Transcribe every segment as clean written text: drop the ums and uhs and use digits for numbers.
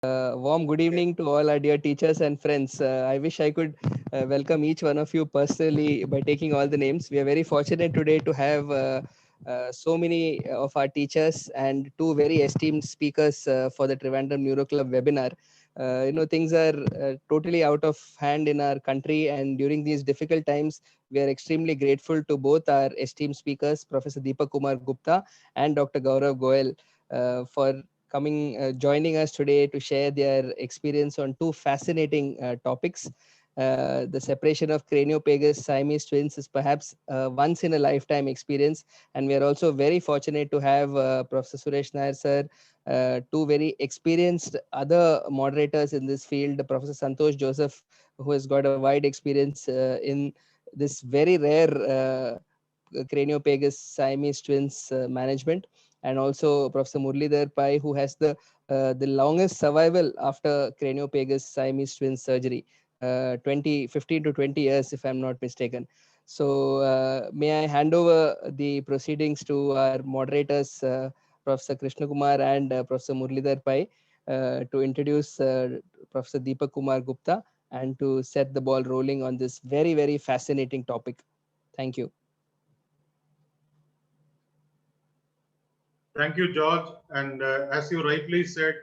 Warm good evening to all our dear teachers and friends. I wish I could welcome each one of you personally by taking all the names. We are very fortunate today to have so many of our teachers and two very esteemed speakers for the Trivandrum Neuro Club webinar. Things are totally out of hand in our country, and during these difficult times, we are extremely grateful to both our esteemed speakers, Professor Deepak Kumar Gupta and Dr. Gaurav Goel, for joining us today to share their experience on two fascinating topics. The separation of craniopagus Siamese twins is perhaps once in a lifetime experience, and we are also very fortunate to have Professor Suresh Nair sir, two very experienced other moderators in this field, Professor Santosh Joseph, who has got a wide experience in this very rare craniopagus Siamese twins management, and also Professor Muralidhar Pai, who has the longest survival after craniopagus Siamese twins surgery, 15 to 20 years, if I'm not mistaken. So may I hand over the proceedings to our moderators, Professor Krishna Kumar and Professor Muralidhar Pai, to introduce Professor Deepak Kumar Gupta and to set the ball rolling on this very, very fascinating topic. Thank you. Thank you, George. And as you rightly said,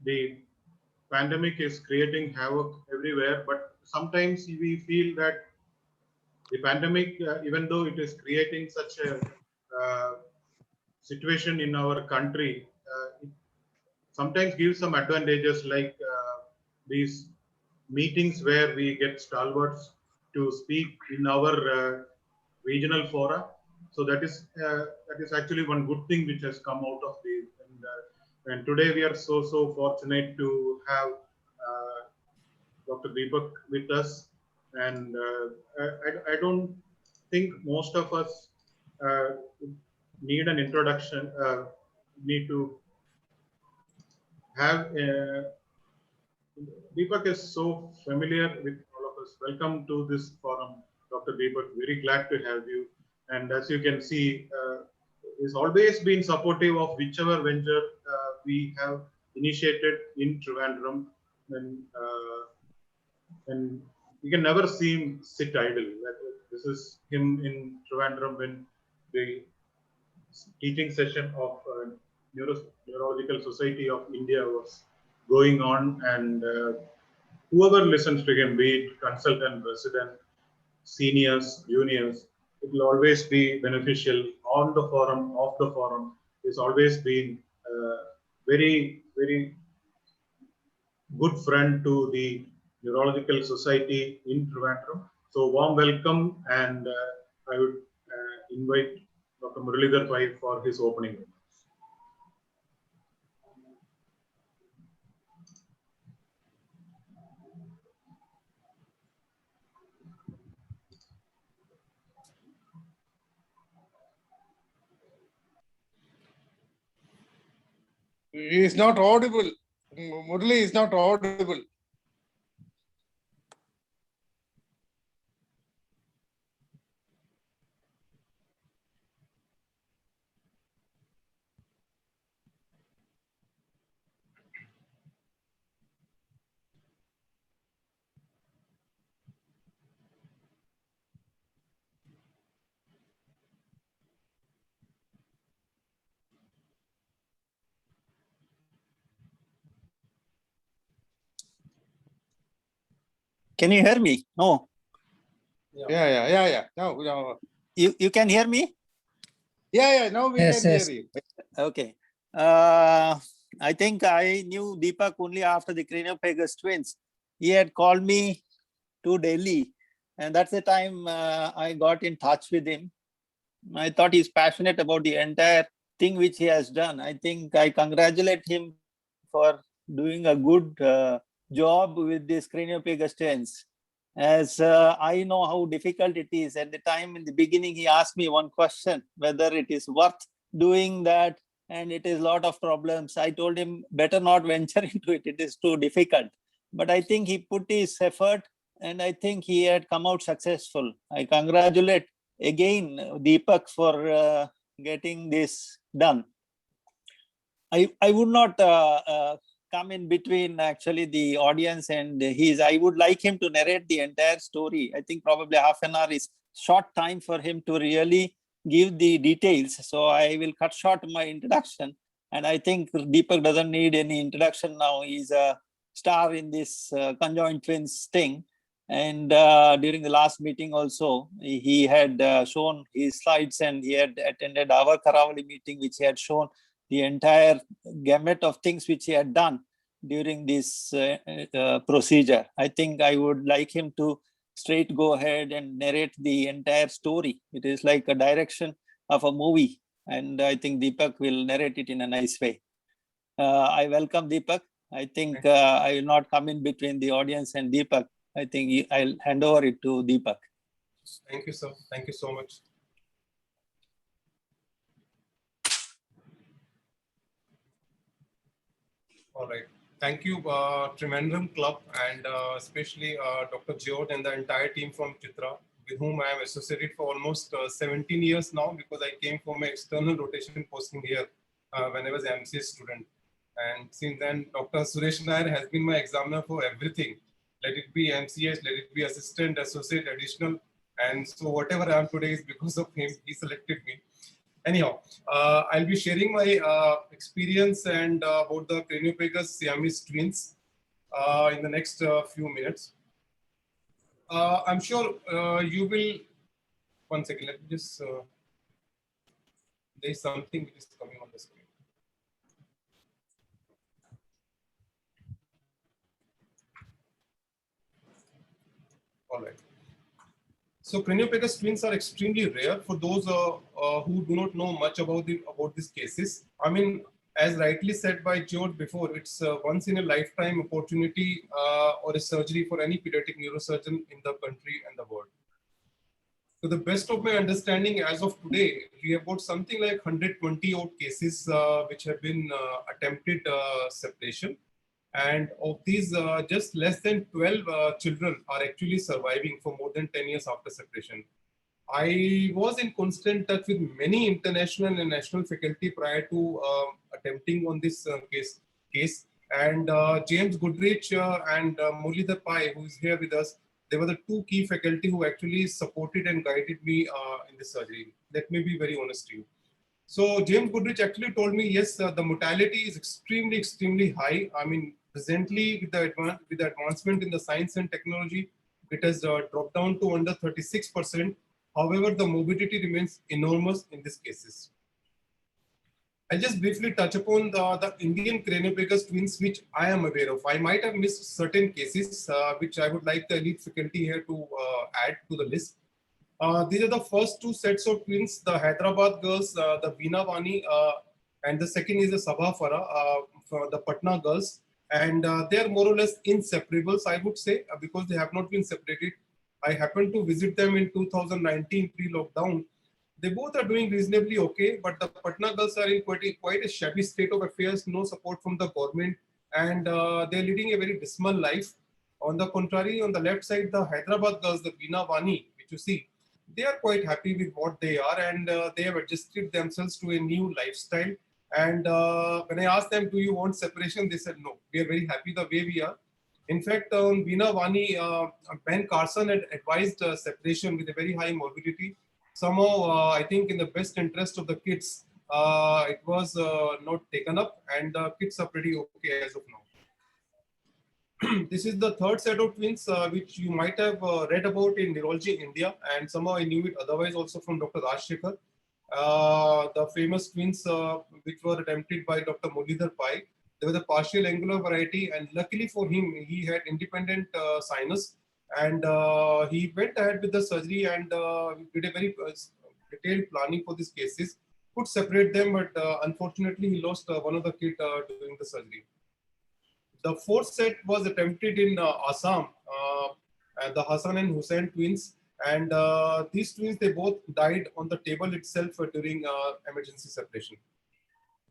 the pandemic is creating havoc everywhere, but sometimes we feel that the pandemic, even though it is creating such a situation in our country, it sometimes gives some advantages like these meetings where we get stalwarts to speak in our regional fora. So that is actually one good thing which has come out of the. And today we are so fortunate to have Dr. Deepak with us, and I don't think most of us need an introduction. Need to have. Deepak is so familiar with all of us. Welcome to this forum, Dr. Deepak. Very glad to have you. And as you can see, he's always been supportive of whichever venture we have initiated in Trivandrum. And you can never see him sit idle. This is him in Trivandrum when the teaching session of Neurological Society of India was going on, and whoever listens to him, be it consultant, resident, seniors, juniors, it will always be beneficial on the forum, off the forum. It's always been very, very good friend to the Neurological Society in Trivandrum. So warm welcome, and I would invite Dr. Muralidhar Pai for his opening remarks. He is not audible. Murali is not audible. Can you hear me? No. Yeah. No. You can hear me? Yeah. Now we can hear you. Okay. I think I knew Deepak only after the craniopagus twins. He had called me to Delhi, and that's the time I got in touch with him. I thought he's passionate about the entire thing which he has done. I think I congratulate him for doing a good job with this craniopagus twins. As I know how difficult it is. At the time in the beginning, he asked me one question, whether it is worth doing that, and it is a lot of problems. I told him better not venture into it. It is too difficult. But I think he put his effort, and I think he had come out successful. I congratulate again Deepak for getting this done. I would not come in between actually the audience and his. I would like him to narrate the entire story. I think probably half an hour is short time for him to really give the details. So I will cut short my introduction. And I think Deepak doesn't need any introduction now. He's a star in this conjoined twins thing. And during the last meeting also, he had shown his slides and he had attended our Karavali meeting, which he had shown the entire gamut of things which he had done during this procedure. I think I would like him to straight go ahead and narrate the entire story. It is like a direction of a movie, and I think Deepak will narrate it in a nice way. I welcome Deepak. I think I will not come in between the audience and Deepak. I think I'll hand over it to Deepak. Thank you, sir. Thank you so much. All right. Thank you, Trivandrum Club, and especially Dr. George and the entire team from Chitra, with whom I am associated for almost 17 years now, because I came from an external rotation posting here when I was an MCA student. And since then, Dr. Suresh Nair has been my examiner for everything. Let it be MCS, let it be assistant, associate, additional. And so whatever I am today is because of him. He selected me. Anyhow, I'll be sharing my experience and about the Craniopagus Siamese twins in the next few minutes. I'm sure you will, one second, let me just, there's something which is coming on the screen. All right. So Craniopagus twins are extremely rare. For those who do not know much about these cases, I mean, as rightly said by George before, it's once in a lifetime opportunity or a surgery for any pediatric neurosurgeon in the country and the world. To the best of my understanding, as of today, we have got something like 120 odd cases which have been attempted separation. And of these, just less than 12 children are actually surviving for more than 10 years after separation. I was in constant touch with many international and national faculty prior to attempting on this case. And James Goodrich and Muralidhar Pai, who is here with us, they were the two key faculty who actually supported and guided me in this surgery. Let me be very honest to you. So James Goodrich actually told me, yes, the mortality is extremely high. I mean, presently with the advancement in the science and technology, it has dropped down to under 36%. However, the morbidity remains enormous in these cases. I'll just briefly touch upon the Indian Craniopagus twins, which I am aware of. I might have missed certain cases, which I would like the elite faculty here to add to the list. These are the first two sets of twins, the Hyderabad girls, the Veena Vani, and the second is the Sabha Farah, for the Patna girls. And they are more or less inseparables, I would say, because they have not been separated. I happened to visit them in 2019 pre-lockdown. They both are doing reasonably okay, but the Patna girls are in quite a shabby state of affairs, no support from the government, and they're leading a very dismal life. On the contrary, on the left side, the Hyderabad girls, the Veena Vani, which you see, they are quite happy with what they are, and they have adjusted themselves to a new lifestyle. And when I asked them, do you want separation? They said, no, we are very happy the way we are. In fact, Veena Vani, Ben Carson had advised separation with a very high morbidity. Somehow, I think in the best interest of the kids, it was not taken up, and the kids are pretty okay as of now. This is the third set of twins, which you might have read about in Neurology India, and somehow I knew it otherwise also from Dr. Rajshekhar. The famous twins which were attempted by Dr. Muralidhar Pai. They were the partial angular variety, and luckily for him, he had independent sinus, and he went ahead with the surgery and did a very detailed planning for these cases. Could separate them, but unfortunately, he lost one of the kids during the surgery. The fourth set was attempted in Assam, the Hassan and Hussain twins. And these twins, they both died on the table itself during emergency separation.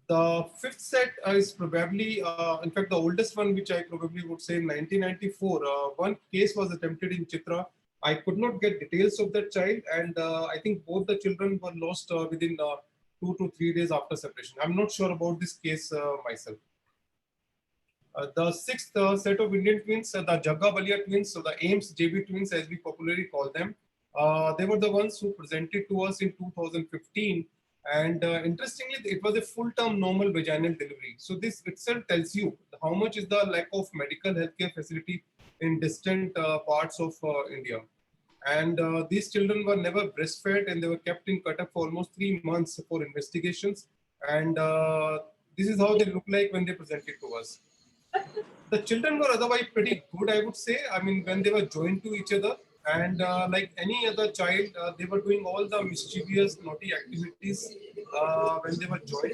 The fifth set is probably, in fact, the oldest one, which I probably would say in 1994. One case was attempted in Chitra. I could not get details of that child, and I think both the children were lost within 2 to 3 days after separation. I'm not sure about this case myself. The sixth set of Indian twins, the Jagga Balia twins, so the Ames JB twins, as we popularly call them, they were the ones who presented to us in 2015. And interestingly, it was a full-term normal vaginal delivery. So this itself tells you how much is the lack of medical healthcare facility in distant parts of India. And these children were never breastfed, and they were kept in Cuttack for almost 3 months for investigations. And this is how they look like when they presented to us. The children were otherwise pretty good, I would say. I mean, when they were joined to each other, and like any other child, they were doing all the mischievous, naughty activities when they were joined.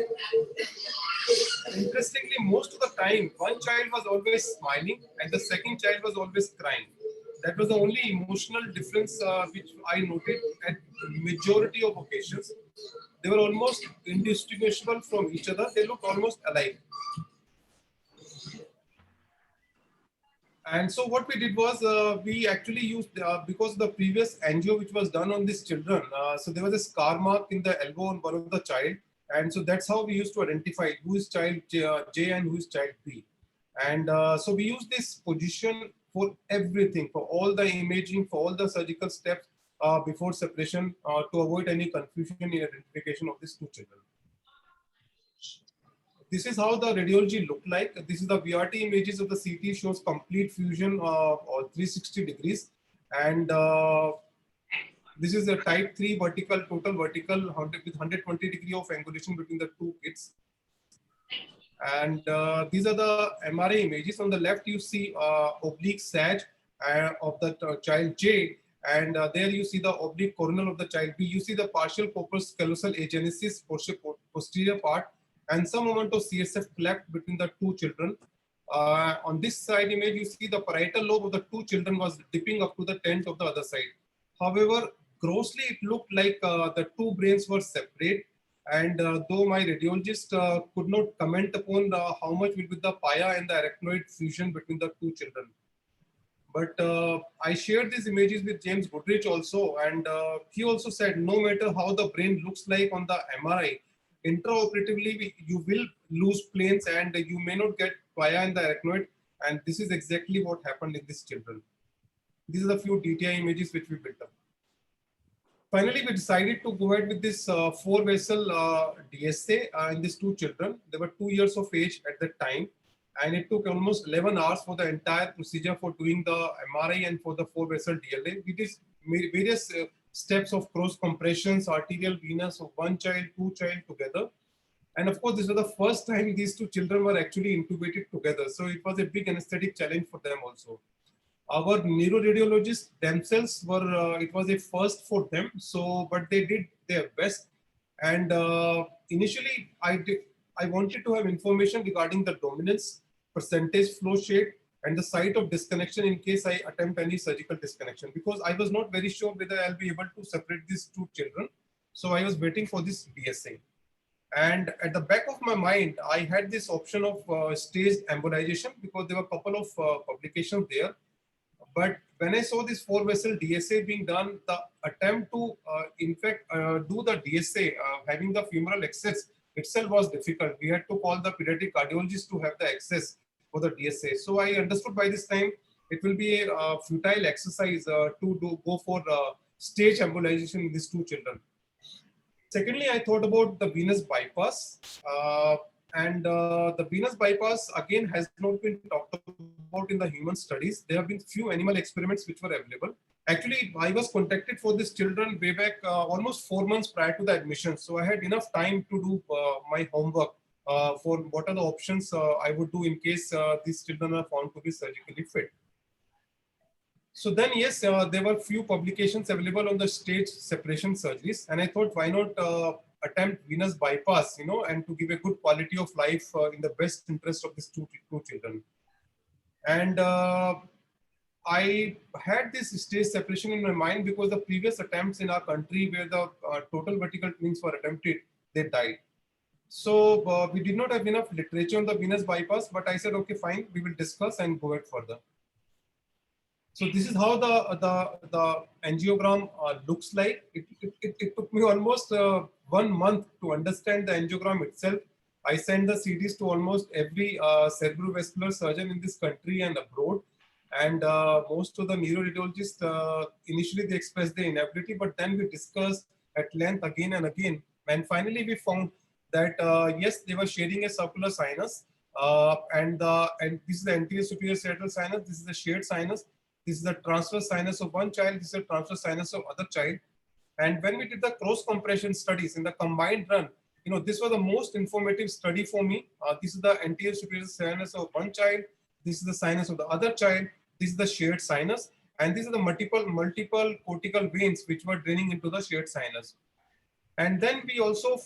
Interestingly, most of the time, one child was always smiling and the second child was always crying. That was the only emotional difference which I noted at majority of occasions. They were almost indistinguishable from each other. They looked almost alike. And so what we did was we actually used, because the previous angio which was done on these children, so there was a scar mark in the elbow on one of the child. And so that's how we used to identify who is child J and who is child B. And so we use this position for everything, for all the imaging, for all the surgical steps before separation to avoid any confusion in identification of these two children. This is how the radiology looked like. This is the VRT images of the CT, shows complete fusion of 360 degrees. And this is a type 3 vertical, total vertical with 120 degree of angulation between the two kids. And these are the MRI images. On the left, you see oblique sag of the child J. And there you see the oblique coronal of the child B. You see the partial corpus callosal agenesis, posterior part, and some amount of CSF cleft between the two children. On this side image, you see the parietal lobe of the two children was dipping up to the 10th of the other side. However, grossly it looked like the two brains were separate. And though my radiologist could not comment upon how much will be the pia and the arachnoid fusion between the two children. But I shared these images with James Goodrich also. And he also said, no matter how the brain looks like on the MRI, intraoperatively, you will lose planes and you may not get pia and the arachnoid. And this is exactly what happened in these children. These are the few DTI images which we built up. Finally, we decided to go ahead with this 4-vessel DSA in these two children. They were 2 years of age at that time. And it took almost 11 hours for the entire procedure for doing the MRI and for the 4-vessel DLA. We did various steps of cross compressions, arterial, venous of one child, two child together. And of course, this was the first time these two children were actually intubated together. So it was a big anesthetic challenge for them also. Our neuroradiologists themselves were, it was a first for them. So, but they did their best. And initially, I wanted to have information regarding the dominance, percentage flow shade, and the site of disconnection in case I attempt any surgical disconnection, because I was not very sure whether I'll be able to separate these two children. So I was waiting for this DSA. And at the back of my mind, I had this option of staged embolization because there were a couple of publications there. But when I saw this 4-vessel DSA being done, the attempt to, in fact, do the DSA, having the femoral access itself was difficult. We had to call the pediatric cardiologist to have the access for the DSA. So I understood by this time it will be a futile exercise to go for stage embolization in these two children. Secondly, I thought about the venous bypass. The venous bypass, again, has not been talked about in the human studies. There have been few animal experiments which were available. Actually, I was contacted for these children way back almost 4 months prior to the admission. So I had enough time to do my homework for what are the options I would do in case these children are found to be surgically fit. So then, yes, there were few publications available on the stage separation surgeries. And I thought, why not attempt venous bypass, you know, and to give a good quality of life in the best interest of these two children. And I had this stage separation in my mind because the previous attempts in our country where the total vertical twins were attempted, they died. So we did not have enough literature on the venous bypass, but I said, okay, fine, we will discuss and go ahead further. So this is how the angiogram looks like. It took me almost 1 month to understand the angiogram itself. I sent the CDs to almost every cerebrovascular surgeon in this country and abroad. And most of the neuroradiologists, initially they expressed their inability, but then we discussed at length again and again. And finally we found that yes, they were sharing a circular sinus. And this is the anterior superior sagittal sinus, this is the shared sinus, this is the transverse sinus of one child, this is the transverse sinus of other child. And when we did the cross compression studies in the combined run, this was the most informative study for me. This is the anterior superior sinus of one child, this is the sinus of the other child, this is the shared sinus, and these are the multiple cortical veins which were draining into the shared sinus. And then we also,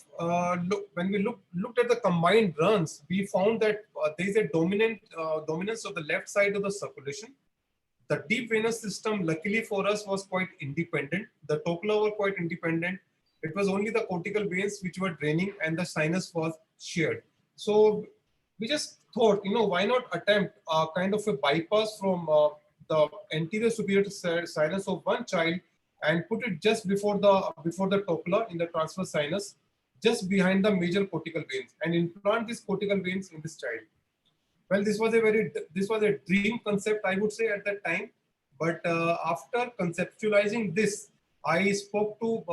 when we looked at the combined runs, we found that there is a dominance of the left side of the circulation. The deep venous system, luckily for us, was quite independent. The tocula were quite independent. It was only the cortical veins which were draining, and the sinus was shared. So we just thought, why not attempt kind of a bypass from the anterior superior sinus of one child and put it just before the tocula in the transverse sinus, just behind the major cortical veins, and implant these cortical veins in this child. Well, this was a dream concept, I would say, at that time. But after conceptualizing this, I spoke to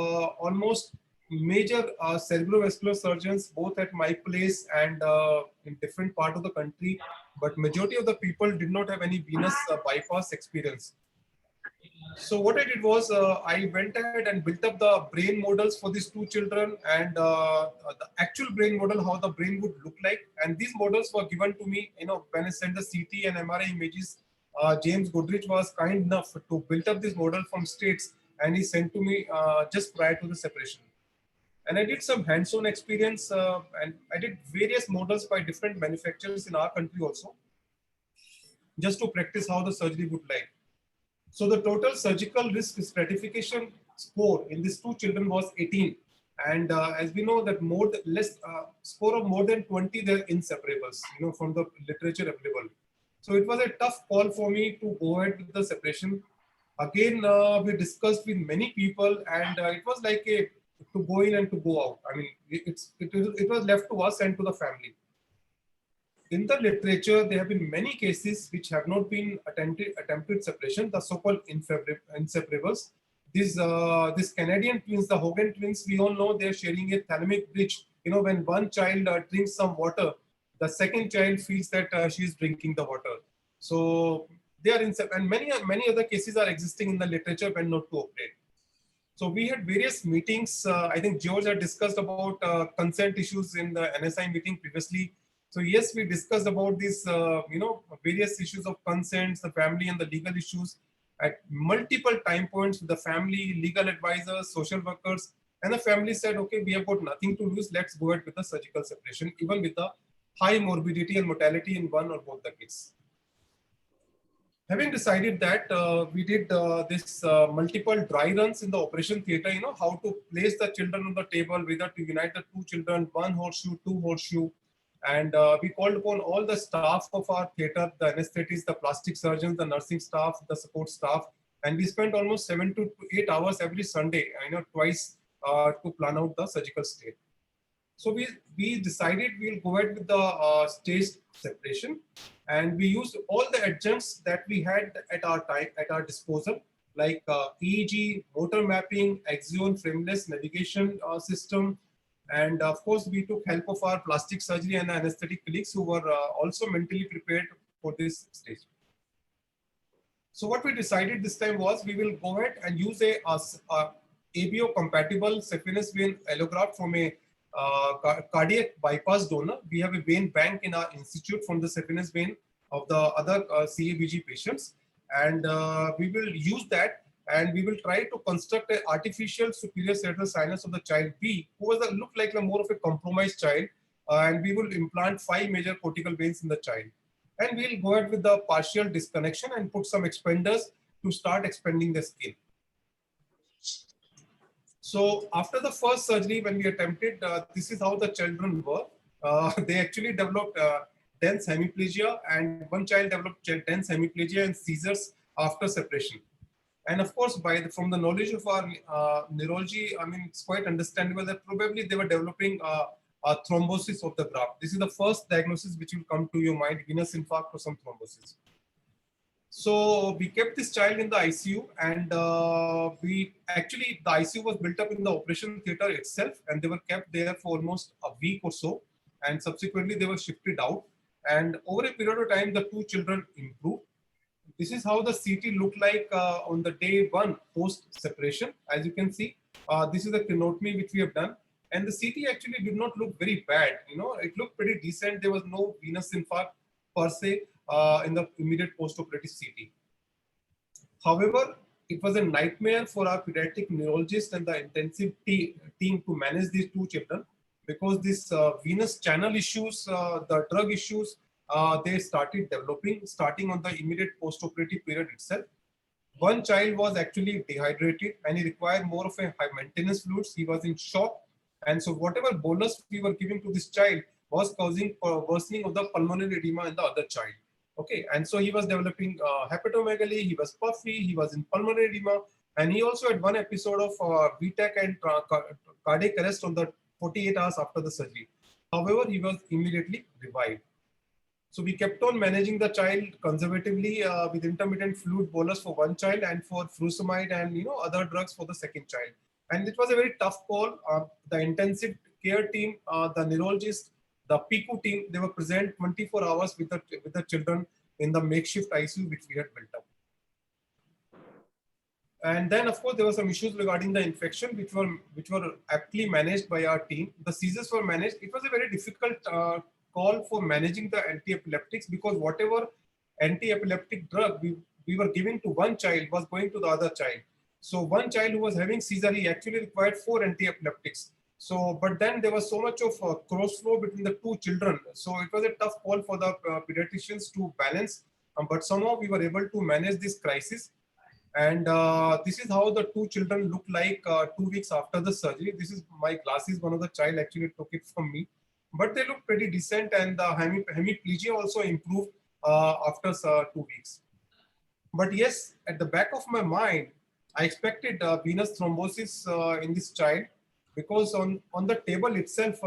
almost major cerebrovascular surgeons, both at my place and in different part of the country. But majority of the people did not have any venous bypass experience. So what I did was I went ahead and built up the brain models for these two children, and the actual brain model, how the brain would look like. And these models were given to me, when I sent the CT and MRI images. James Goodrich was kind enough to build up this model from States, and he sent to me just prior to the separation. And I did some hands-on experience, and I did various models by different manufacturers in our country also, just to practice how the surgery would like. So the total surgical risk stratification score in these two children was 18. And as we know that score of more than 20, they're inseparables, from the literature available. So it was a tough call for me to go ahead with the separation. Again, we discussed with many people, and it was like to go in and to go out. I mean, it was left to us and to the family. In the literature, there have been many cases which have not been attempted separation, the so-called inseparables. These Canadian twins, the Hogan twins, we all know they're sharing a thalamic bridge. When one child drinks some water, the second child feels that she is drinking the water. So they are and many other cases are existing in the literature when not to operate. So we had various meetings. I think George had discussed about consent issues in the NSI meeting previously. So yes, we discussed about these, various issues of consents, the family and the legal issues at multiple time points with the family, legal advisors, social workers, and the family said, okay, we have got nothing to lose. Let's go ahead with the surgical separation, even with the high morbidity and mortality in one or both the kids. Having decided that, we did this multiple dry runs in the operation theater, how to place the children on the table, whether to unite the two children, one horseshoe, two horseshoe. And we called upon all the staff of our theater, the anesthetists, the plastic surgeons, the nursing staff, the support staff. And we spent almost 7 to 8 hours every Sunday, twice to plan out the surgical state. So we decided we'll go ahead with the staged separation. And we used all the adjuncts that we had at our disposal, like EEG, motor mapping, Axion frameless navigation system. And of course, we took help of our plastic surgery and anesthetic colleagues who were also mentally prepared for this stage. So what we decided this time was we will go ahead and use a ABO compatible saphenous vein allograft from a cardiac bypass donor. We have a vein bank in our institute from the saphenous vein of the other CABG patients. And we will use that. And we will try to construct an artificial superior sagittal sinus of the child B, who was looked like more of a compromised child. And we will implant 5 major cortical veins in the child. And we'll go ahead with the partial disconnection and put some expanders to start expanding the skin. So after the first surgery, when we attempted, this is how the children were. They actually developed dense hemiplegia, and one child developed dense hemiplegia and seizures after separation. And of course, from the knowledge of our neurology, I mean, it's quite understandable that probably they were developing thrombosis of the graft. This is the first diagnosis which will come to your mind, venous infarct or some thrombosis. So we kept this child in the ICU, and the ICU was built up in the operation theater itself, and they were kept there for almost a week or so, and subsequently they were shifted out. And over a period of time, the two children improved. This is how the CT looked like on the day one post separation. As you can see, this is the crinotomy which we have done, and the CT actually did not look very bad. It looked pretty decent. There was no venous infarct per se in the immediate post-operative CT. However, it was a nightmare for our pediatric neurologist and the intensive team to manage these two children, because these venous channel issues, the drug issues, they started developing starting on the immediate post-operative period itself. One child was actually dehydrated and he required more of a high maintenance fluids. He was in shock. And so whatever bolus we were giving to this child was causing worsening of the pulmonary edema in the other child. Okay, and so he was developing hepatomegaly, he was puffy, he was in pulmonary edema, and he also had one episode of VTAC and cardiac arrest on the 48 hours after the surgery. However, he was immediately revived. So we kept on managing the child conservatively with intermittent fluid bolus for one child and for furosemide and other drugs for the second child. And it was a very tough call. The intensive care team, the neurologist, the PICU team, they were present 24 hours with the children in the makeshift ICU which we had built up. And then, of course, there were some issues regarding the infection which were aptly managed by our team. The seizures were managed. It was a very difficult call for managing the anti-epileptics, because whatever anti-epileptic drug we were giving to one child was going to the other child. So one child who was having seizure, he actually required 4 anti-epileptics. So, but then there was so much of cross flow between the two children. So it was a tough call for the pediatricians to balance. But somehow we were able to manage this crisis. And this is how the two children looked like 2 weeks after the surgery. This is my glasses. One of the child actually took it from me. But they look pretty decent, and the hemiplegia also improved after 2 weeks. But yes, at the back of my mind, I expected venous thrombosis in this child, because on the table itself,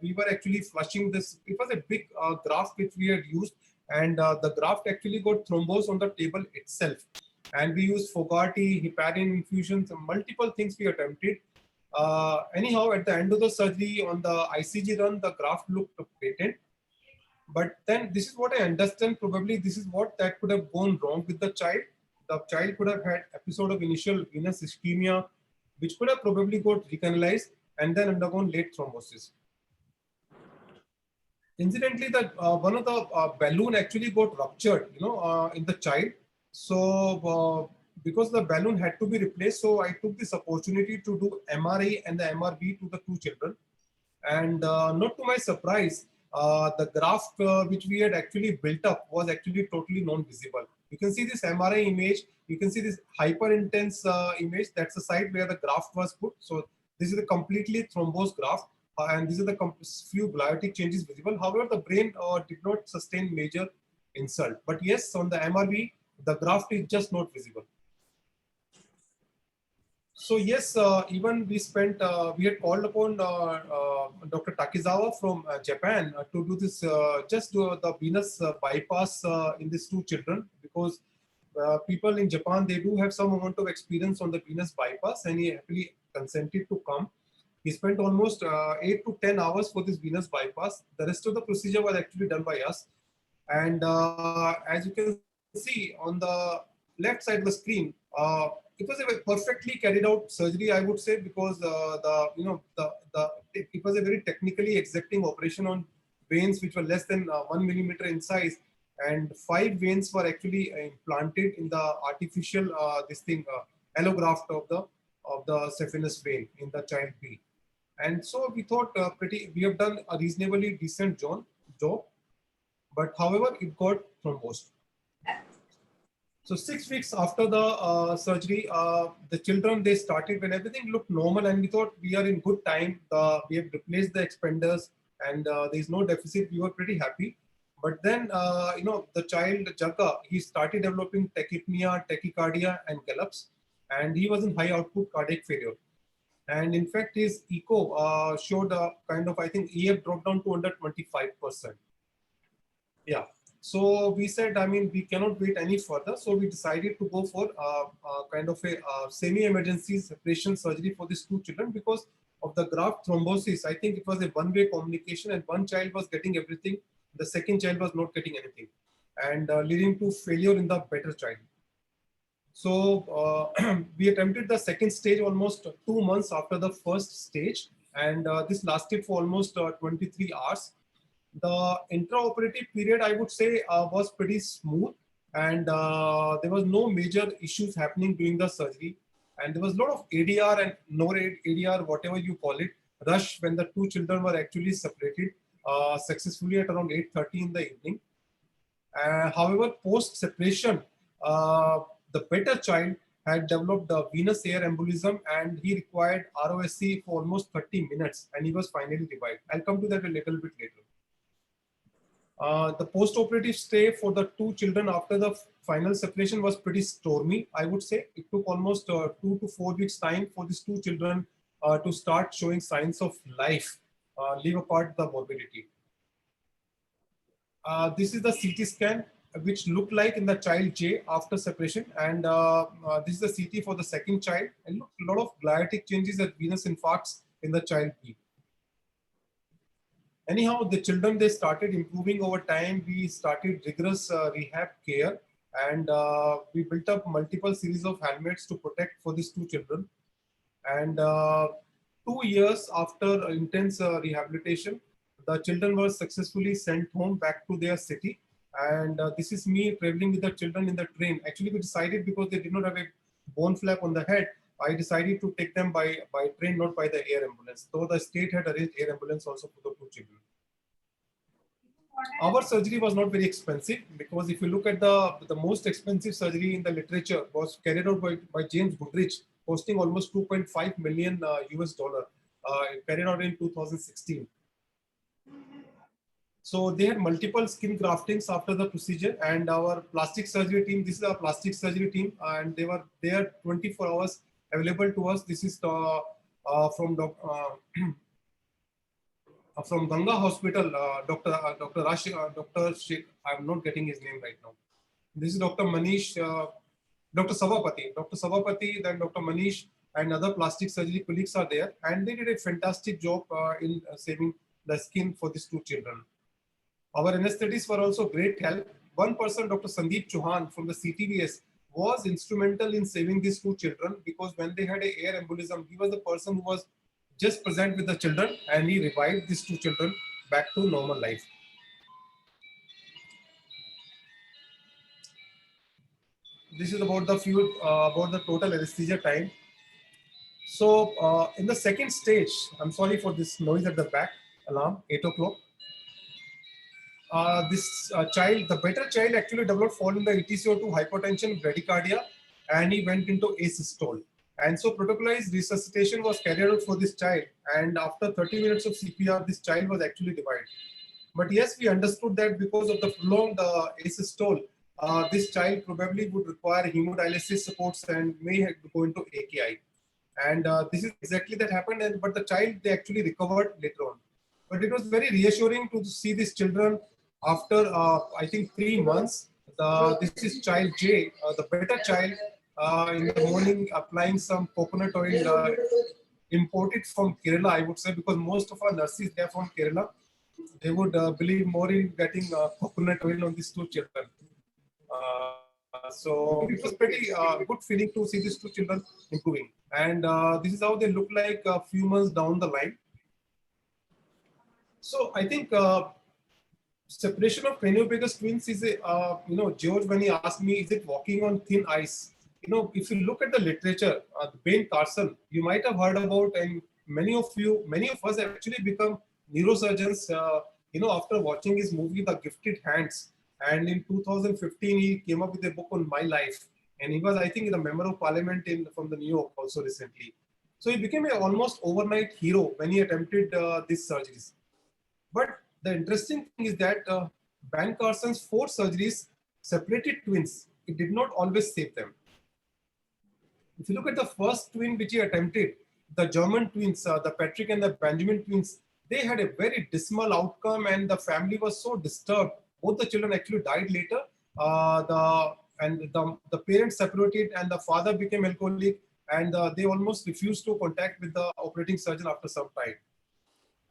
we were actually flushing this. It was a big graft which we had used, and the graft actually got thrombosed on the table itself. And we used Fogarty, heparin infusions, multiple things we attempted. Anyhow, at the end of the surgery on the ICG run, the graft looked patent. But then this is what I understand, probably this is what that could have gone wrong with the child. The child could have had episode of initial venous ischemia, which could have probably got recanalized and then undergone late thrombosis. Incidentally, that one of the balloon actually got ruptured, in the child. So because the balloon had to be replaced, so I took this opportunity to do MRI and the MRB to the two children. And not to my surprise, the graft which we had actually built up was actually totally non-visible. You can see this MRI image. You can see this hyper intense image. That's the site where the graft was put. So this is a completely thrombosed graft, and these are the few gliotic changes visible. However, the brain did not sustain major insult. But yes, on the MRB, the graft is just not visible. So yes, even we had called upon Dr. Takizawa from Japan to do this, just do the venous bypass in these two children, because people in Japan, they do have some amount of experience on the venous bypass, and he happily consented to come. He spent almost 8 to 10 hours for this venous bypass. The rest of the procedure was actually done by us. And as you can see on the left side of the screen, it was a perfectly carried out surgery, I would say, because it was a very technically exacting operation on veins which were less than 1 millimeter in size, and 5 veins were actually implanted in the artificial allograft of the saphenous vein in the child B. And so we thought we have done a reasonably decent job, but however, it got thrombosed. So 6 weeks after the surgery, the children, they started, when everything looked normal, and we thought we are in good time. We have replaced the expanders, and there is no deficit. We were pretty happy. But then, the child, Jagga, he started developing tachypnea, tachycardia, and gallops, and he was in high output cardiac failure. And in fact, his echo showed a kind of, I think, EF dropped down to under 25%. Yeah. So we said, I mean, we cannot wait any further. So we decided to go for kind of a semi-emergency separation surgery for these two children because of the graft thrombosis. I think it was a one-way communication, and one child was getting everything, the second child was not getting anything, and leading to failure in the better child. So we attempted the second stage almost 2 months after the first stage, and this lasted for almost 23 hours. The intraoperative period, I would say, was pretty smooth, and there was no major issues happening during the surgery. And there was a lot of ADR and no ADR, whatever you call it, rush when the two children were actually separated successfully at around 8:30 in the evening. However, post-separation, the better child had developed a venous air embolism, and he required ROSC for almost 30 minutes, and he was finally revived. I'll come to that a little bit later. The post-operative stay for the two children after the final separation was pretty stormy, I would say. It took almost 2 to 4 weeks time for these two children to start showing signs of life, leave apart the morbidity. This is the CT scan, which looked like in the child J after separation, and this is the CT for the second child, and look, a lot of gliotic changes and venous infarcts in the child B. Anyhow, the children, they started improving over time. We started rigorous rehab care, and we built up multiple series of helmets to protect for these two children. And 2 years after intense rehabilitation, the children were successfully sent home back to their city. And this is me traveling with the children in the train. Actually, we decided, because they did not have a bone flap on the head, I decided to take them by train, not by the air ambulance. Though the state had arranged air ambulance also for the two children. Our surgery was not very expensive, because if you look at the most expensive surgery in the literature was carried out by James Goodrich, costing almost 2.5 million US dollar, carried out in 2016. So they had multiple skin graftings after the procedure, and our plastic surgery team, this is our plastic surgery team, and they were there 24 hours available to us. This is from Ganga Hospital, Dr. Rashi, Dr. I'm not getting his name right now. This is Dr. Manish, Dr. Savapati, then Dr. Manish, and other plastic surgery colleagues are there, and they did a fantastic job in saving the skin for these two children. Our anesthetists were also great help. One person, Dr. Sandeep Chauhan from the CTVS, was instrumental in saving these two children, because when they had an air embolism, he was the person who was just present with the children, and he revived these two children back to normal life. This is about the total anesthesia time. So in the second stage, I'm sorry for this noise at the back, alarm, 8 o'clock. This child, the better child, actually developed fall in the ETCO2 hypertension, bradycardia, and he went into asystole. And so protocolized resuscitation was carried out for this child. And after 30 minutes of CPR, this child was actually revived. But yes, we understood that because of the prolonged asystole, this child probably would require hemodialysis supports and may have to go into AKI. And this is exactly that happened. But the child, they actually recovered later on. But it was very reassuring to see these children after, I think, 3 months. This is child J, the better child, in the morning applying some coconut oil imported from Kerala, I would say, because most of our nurses, they are from Kerala. They would believe more in getting coconut oil on these two children. So it was pretty good feeling to see these two children improving. And this is how they look like a few months down the line. So I think separation of craniopagus twins is a, George, when he asked me, is it walking on thin ice? If you look at the literature, Ben Carson, you might have heard about, and many of us have actually become neurosurgeons, after watching his movie, The Gifted Hands. And in 2015, he came up with a book on my life. And he was, I think, the member of parliament from the New York also recently. So he became an almost overnight hero when he attempted these surgeries. But the interesting thing is that Ben Carson's 4 surgeries separated twins. It did not always save them. If you look at the first twin which he attempted, the German twins, the Patrick and the Benjamin twins, they had a very dismal outcome, and the family was so disturbed. Both the children actually died later. The parents separated, and the father became alcoholic, and they almost refused to contact with the operating surgeon after some time.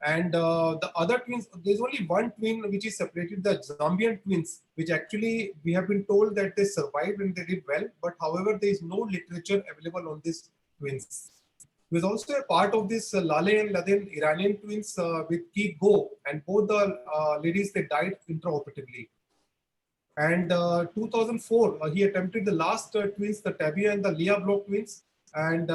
And the other twins, there's only one twin which is separated, the Zambian twins, which actually we have been told that they survived and they did well. But however, there is no literature available on these twins. He was also a part of this Laleh and Laden Iranian twins with Keith Go, and both the ladies, they died intraoperatively. And 2004, he attempted the last twins, the Tabia and the Leah Block twins, and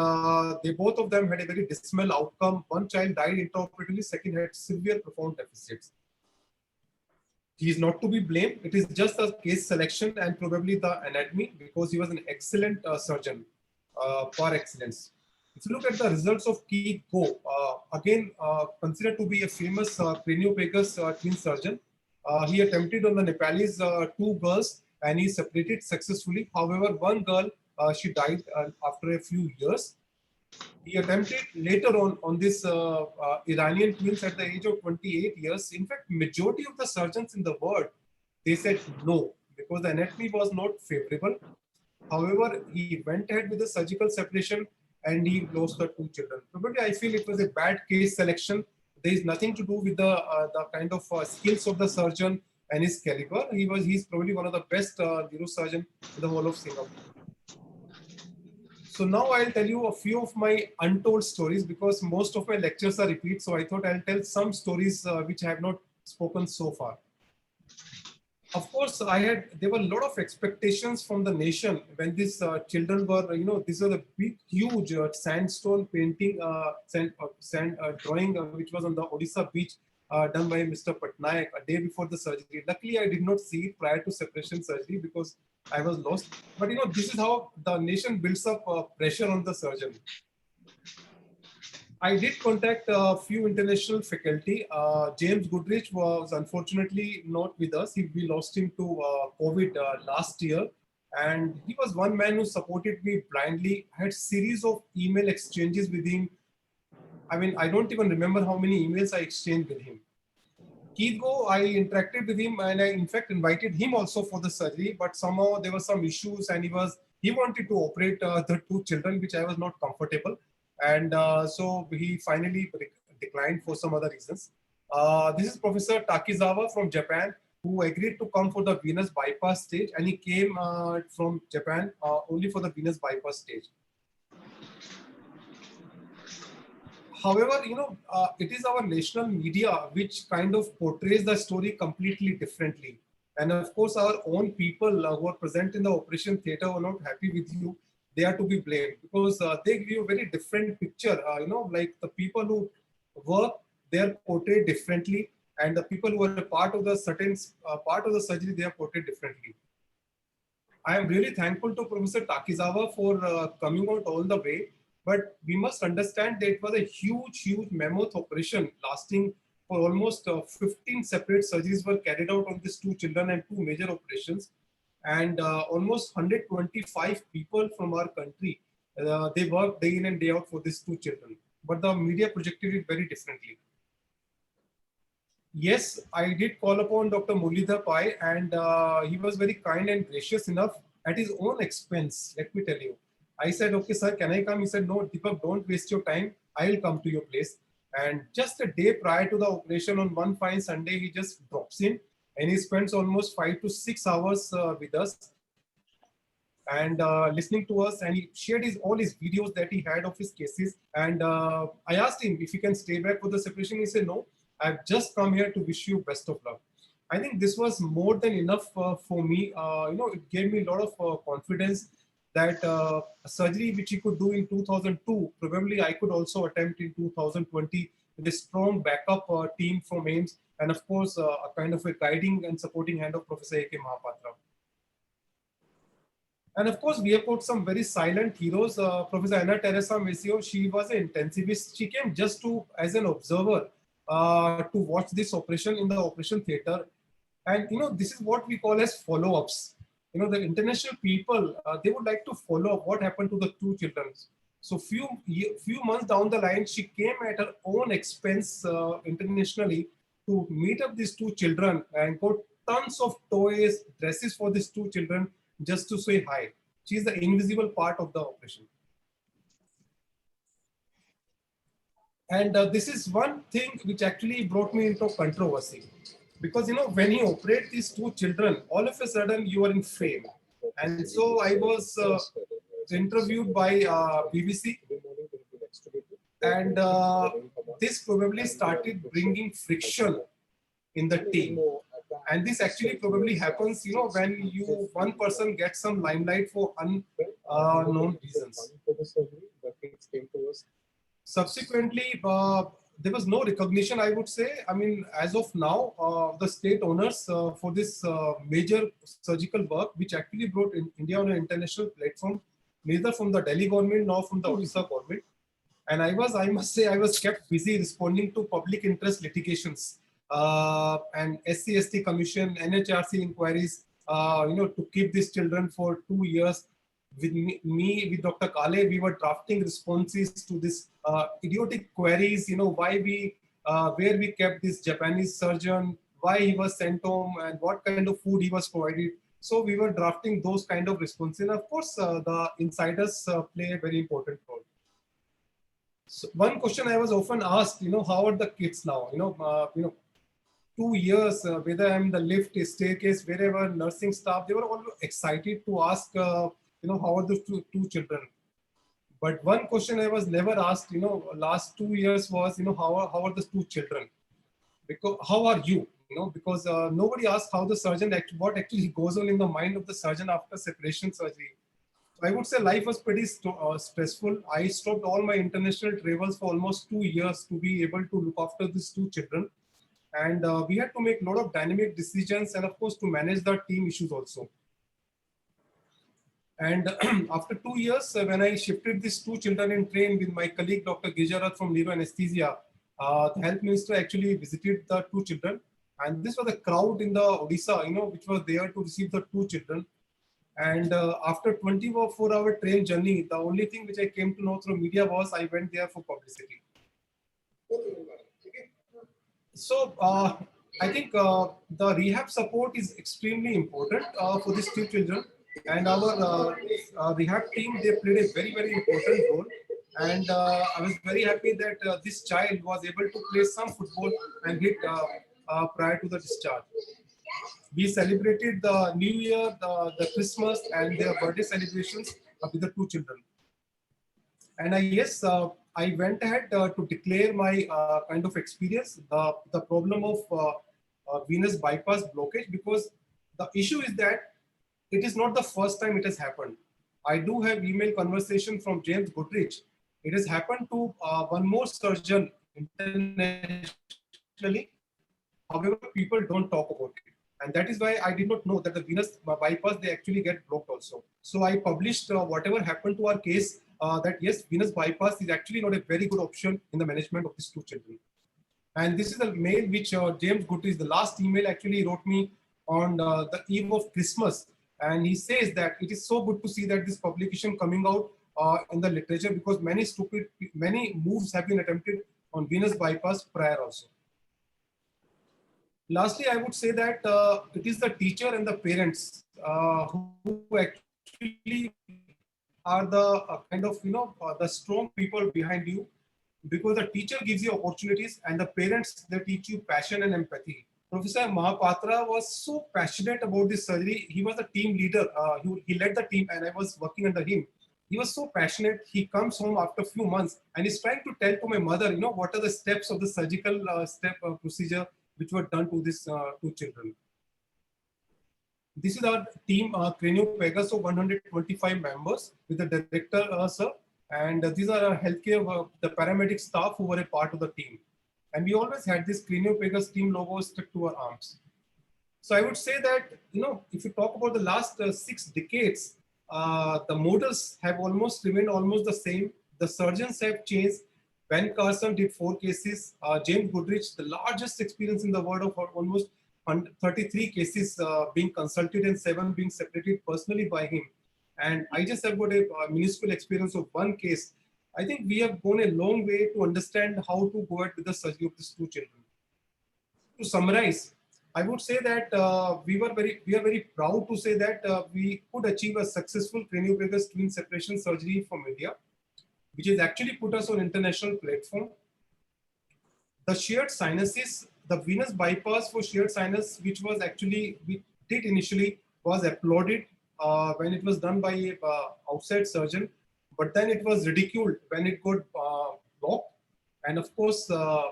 they both of them had a very dismal outcome. One child died intraoperatively, second had severe profound deficits. He is not to be blamed. It is just a case selection and probably the anatomy, because he was an excellent surgeon par excellence. If you look at the results of Keith Go, again considered to be a famous craniopagus twin surgeon, he attempted on the Nepalese two girls and he separated successfully. However, one girl, she died after a few years. He attempted later on this Iranian twins at the age of 28 years. In fact, majority of the surgeons in the world, they said no, because the anatomy was not favorable. However, he went ahead with the surgical separation and he lost the two children. Probably I feel it was a bad case selection. There is nothing to do with the kind of skills of the surgeon and his caliber. He's probably one of the best neurosurgeon in the whole of Singapore. So now I'll tell you a few of my untold stories, because most of my lectures are repeat. So I thought I'll tell some stories which I have not spoken so far. Of course, there were a lot of expectations from the nation when these children were, these are the big, huge sandstone painting, sand drawing, which was on the Odisha beach, done by Mr. Patnaik a day before the surgery. Luckily, I did not see it prior to separation surgery because I was lost. But this is how the nation builds up pressure on the surgeon. I did contact a few international faculty. James Goodrich was unfortunately not with us. We lost him to COVID last year. And he was one man who supported me blindly. I had series of email exchanges with him. I mean, I don't even remember how many emails I exchanged with him. Keith Go, I interacted with him and I in fact invited him also for the surgery, but somehow there were some issues and he wanted to operate the two children, which I was not comfortable. And so he finally declined for some other reasons. This is Professor Takizawa from Japan, who agreed to come for the venous bypass stage, and he came from Japan only for the venous bypass stage. However, it is our national media which kind of portrays the story completely differently. And of course, our own people who are present in the operation theater were not happy with you. They are to be blamed because they give you a very different picture. Like the people who work, they are portrayed differently, and the people who are a part of the certain part of the surgery, they are portrayed differently. I am really thankful to Professor Takizawa for coming out all the way, but we must understand that it was a huge mammoth operation lasting for almost 15 separate surgeries were carried out on these two children and two major operations. And almost 125 people from our country, they worked day in and day out for these two children. But the media projected it very differently. Yes, I did call upon Dr. Muralidhar Pai, and he was very kind and gracious enough at his own expense, let me tell you. I said, okay, sir, can I come? He said, no, Deepak, don't waste your time. I'll come to your place. And just a day prior to the operation on one fine Sunday, he just drops in. And he spends almost 5 to 6 hours with us and listening to us. And he shared all his videos that he had of his cases. And I asked him if he can stay back for the separation. He said, no, I've just come here to wish you best of luck. I think this was more than enough for me. It gave me a lot of confidence that a surgery which he could do in 2002, probably I could also attempt in 2020 with a strong backup team from AIIMS. And of course, a kind of a guiding and supporting hand of Professor A.K. Mahapatra. And of course, we have got some very silent heroes. Professor Anna Teresa Mesio, she was an intensivist. She came just as an observer to watch this operation in the operation theater. And this is what we call as follow-ups. The international people, they would like to follow up what happened to the two children. So few months down the line, she came at her own expense internationally to meet up these two children and got tons of toys, dresses for these two children just to say hi. She is the invisible part of the operation. And this is one thing which actually brought me into controversy. Because, you know, when you operate these two children, all of a sudden you are in fame. And so I was interviewed by BBC. And this probably started bringing friction in the team. And this actually probably happens, you know, when one person gets some limelight for unknown reasons. Subsequently, there was no recognition, I would say. I mean, as of now, the state owners for this major surgical work, which actually brought India on an international platform, neither from the Delhi government nor from the Odisha government. And I must say, I was kept busy responding to public interest litigations and SC/ST commission, NHRC inquiries, you know, to keep these children for 2 years. With Dr. Kale, we were drafting responses to this idiotic queries, you know, where we kept this Japanese surgeon, why he was sent home, and what kind of food he was provided. So we were drafting those kind of responses. And of course, the insiders play a very important role. So one question I was often asked, you know, how are the kids now? 2 years, whether I'm the lift, staircase, wherever, nursing staff, they were all excited to ask, you know, how are the two children? But one question I was never asked, you know, last 2 years was, you know, how are the two children? Because how are you? You know, because nobody asked how the surgeon, what actually goes on in the mind of the surgeon after separation surgery. So I would say life was pretty stressful. I stopped all my international travels for almost 2 years to be able to look after these two children. And we had to make a lot of dynamic decisions and of course to manage the team issues also. And after 2 years, when I shifted these two children in train with my colleague, Dr. Gijarat from Neuro Anesthesia, the health minister actually visited the two children. And this was a crowd in the Odisha, you know, which was there to receive the two children. And after 24-hour train journey, the only thing which I came to know through media was I went there for publicity. So I think the rehab support is extremely important for these two children. And our rehab team, they played a very, very important role. And I was very happy that this child was able to play some football and hit prior to the discharge. We celebrated the New Year, the Christmas, and their birthday celebrations with the two children. And I went ahead to declare my kind of experience, the problem of venous bypass blockage, because the issue is that it is not the first time it has happened. I do have email conversation from James Goodrich. It has happened to one more surgeon internationally. However, people don't talk about it. And that is why I did not know that the venous bypass, they actually get blocked also. So I published whatever happened to our case, that yes, venous bypass is actually not a very good option in the management of these two children. And this is a mail which James Goodrich, the last email actually wrote me on the eve of Christmas. And he says that it is so good to see that this publication coming out in the literature, because many moves have been attempted on venous bypass prior also. Lastly, I would say that it is the teacher and the parents who actually are the kind of, the strong people behind you, because the teacher gives you opportunities and the parents, they teach you passion and empathy. Professor Mahapatra was so passionate about this surgery. He was a team leader. He led the team and I was working under him. He was so passionate. He comes home after a few months and he's trying to tell to my mother, what are the steps of the surgical procedure which were done to these two children. This is our team, Cranio-Pegasus, 125 members with the director, sir. And these are our healthcare, the paramedic staff who were a part of the team. And we always had this Cranio-Pegasus team logo stuck to our arms. So I would say that, if you talk about the last 6 decades, the models have almost remained almost the same. The surgeons have changed. Ben Carson did 4 cases. James Goodrich, the largest experience in the world of almost 33 cases being consulted and 7 being separated personally by him. And I just have got a minuscule experience of 1 case I think we have gone a long way to understand how to go ahead with the surgery of these two children. To summarize, I would say that we are very proud to say that we could achieve a successful craniopagus twin separation surgery from India, which has actually put us on international platform. The shared sinuses, the venous bypass for shared sinus, which was actually we did initially, was applauded when it was done by a outside surgeon, but then it was ridiculed when it got blocked, and of course the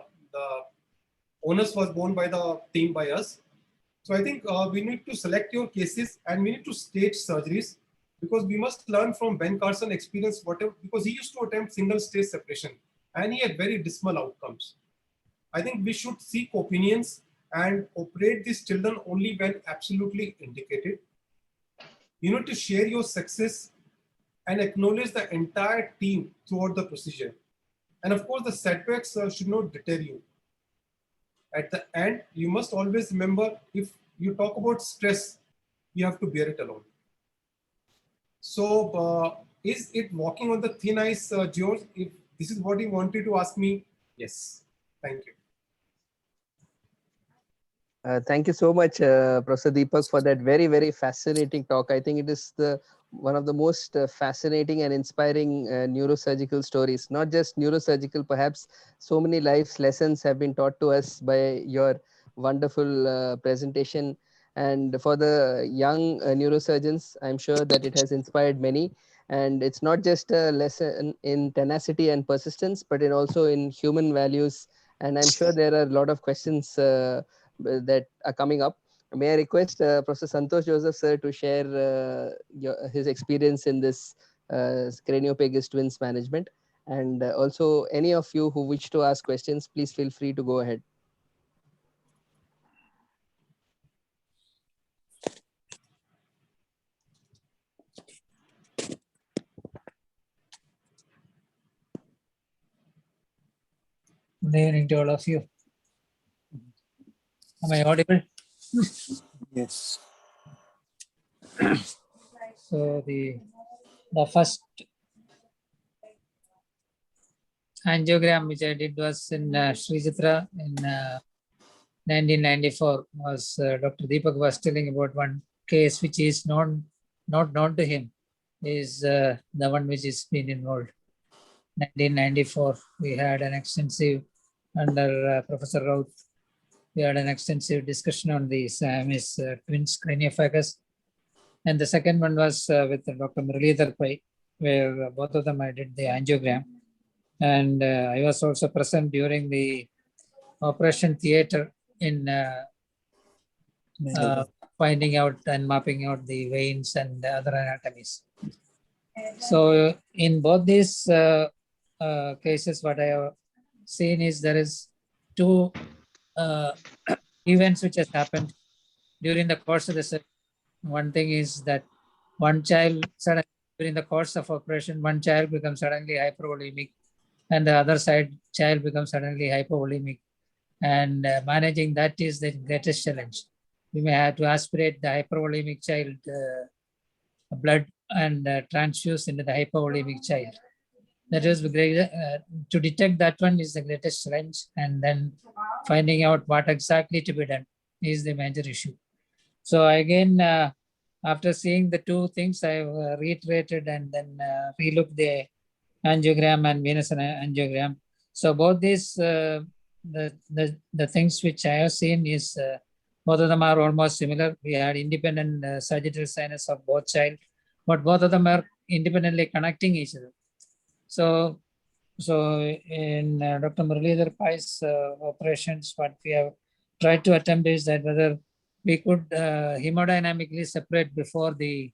onus was borne by the team, by us. So I think we need to select your cases and we need to stage surgeries, because we must learn from Ben Carson experience, whatever, because he used to attempt single stage separation and he had very dismal outcomes. I think we should seek opinions and operate these children only when absolutely indicated. You need to share your success and acknowledge the entire team throughout the procedure. And of course, the setbacks should not deter you. At the end, you must always remember, if you talk about stress, you have to bear it alone. So is it walking on the thin ice, George? If this is what you wanted to ask me, yes. Thank you. Thank you so much, Professor Deepak, for that very, very fascinating talk. I think it is one of the most fascinating and inspiring neurosurgical stories. Not just neurosurgical, perhaps so many life's lessons have been taught to us by your wonderful presentation. And for the young neurosurgeons, I'm sure that it has inspired many. And it's not just a lesson in tenacity and persistence, but also in human values. And I'm sure there are a lot of questions that are coming up. May I request Professor Santosh Joseph sir to share his experience in this craniopagus twins management, and also any of you who wish to ask questions, please feel free to go ahead. Good evening to all of you. Am I audible? Yes. So the first angiogram which I did was in Sri Chitra in 1994. Was Dr. Deepak was telling about one case which is not known to him, is the one which is been involved. 1994, we had an extensive under Professor Raut. We had an extensive discussion on the Siamese twins craniopagus. And the second one was with Dr. Muralidhar Pai, where both of them I did the angiogram. And I was also present during the operation theater in finding out and mapping out the veins and other anatomies. So in both these cases, what I have seen is there is two events which has happened during the course of the surgery. One thing is that one child suddenly, during the course of operation, one child becomes suddenly hypervolemic and the other side child becomes suddenly hypovolemic. And managing that is the greatest challenge. We may have to aspirate the hypervolemic child blood and transfuse into the hypovolemic child. That is to detect that one is the greatest challenge, and then finding out what exactly to be done is the major issue. So again, after seeing the two things, I have reiterated and then relooked the angiogram and venous angiogram. So both these, the things which I have seen is both of them are almost similar. We had independent sagittal sinus of both child, but both of them are independently connecting each other. So in Dr. Muralidhar Pai's operations, what we have tried to attempt is that whether we could hemodynamically separate before the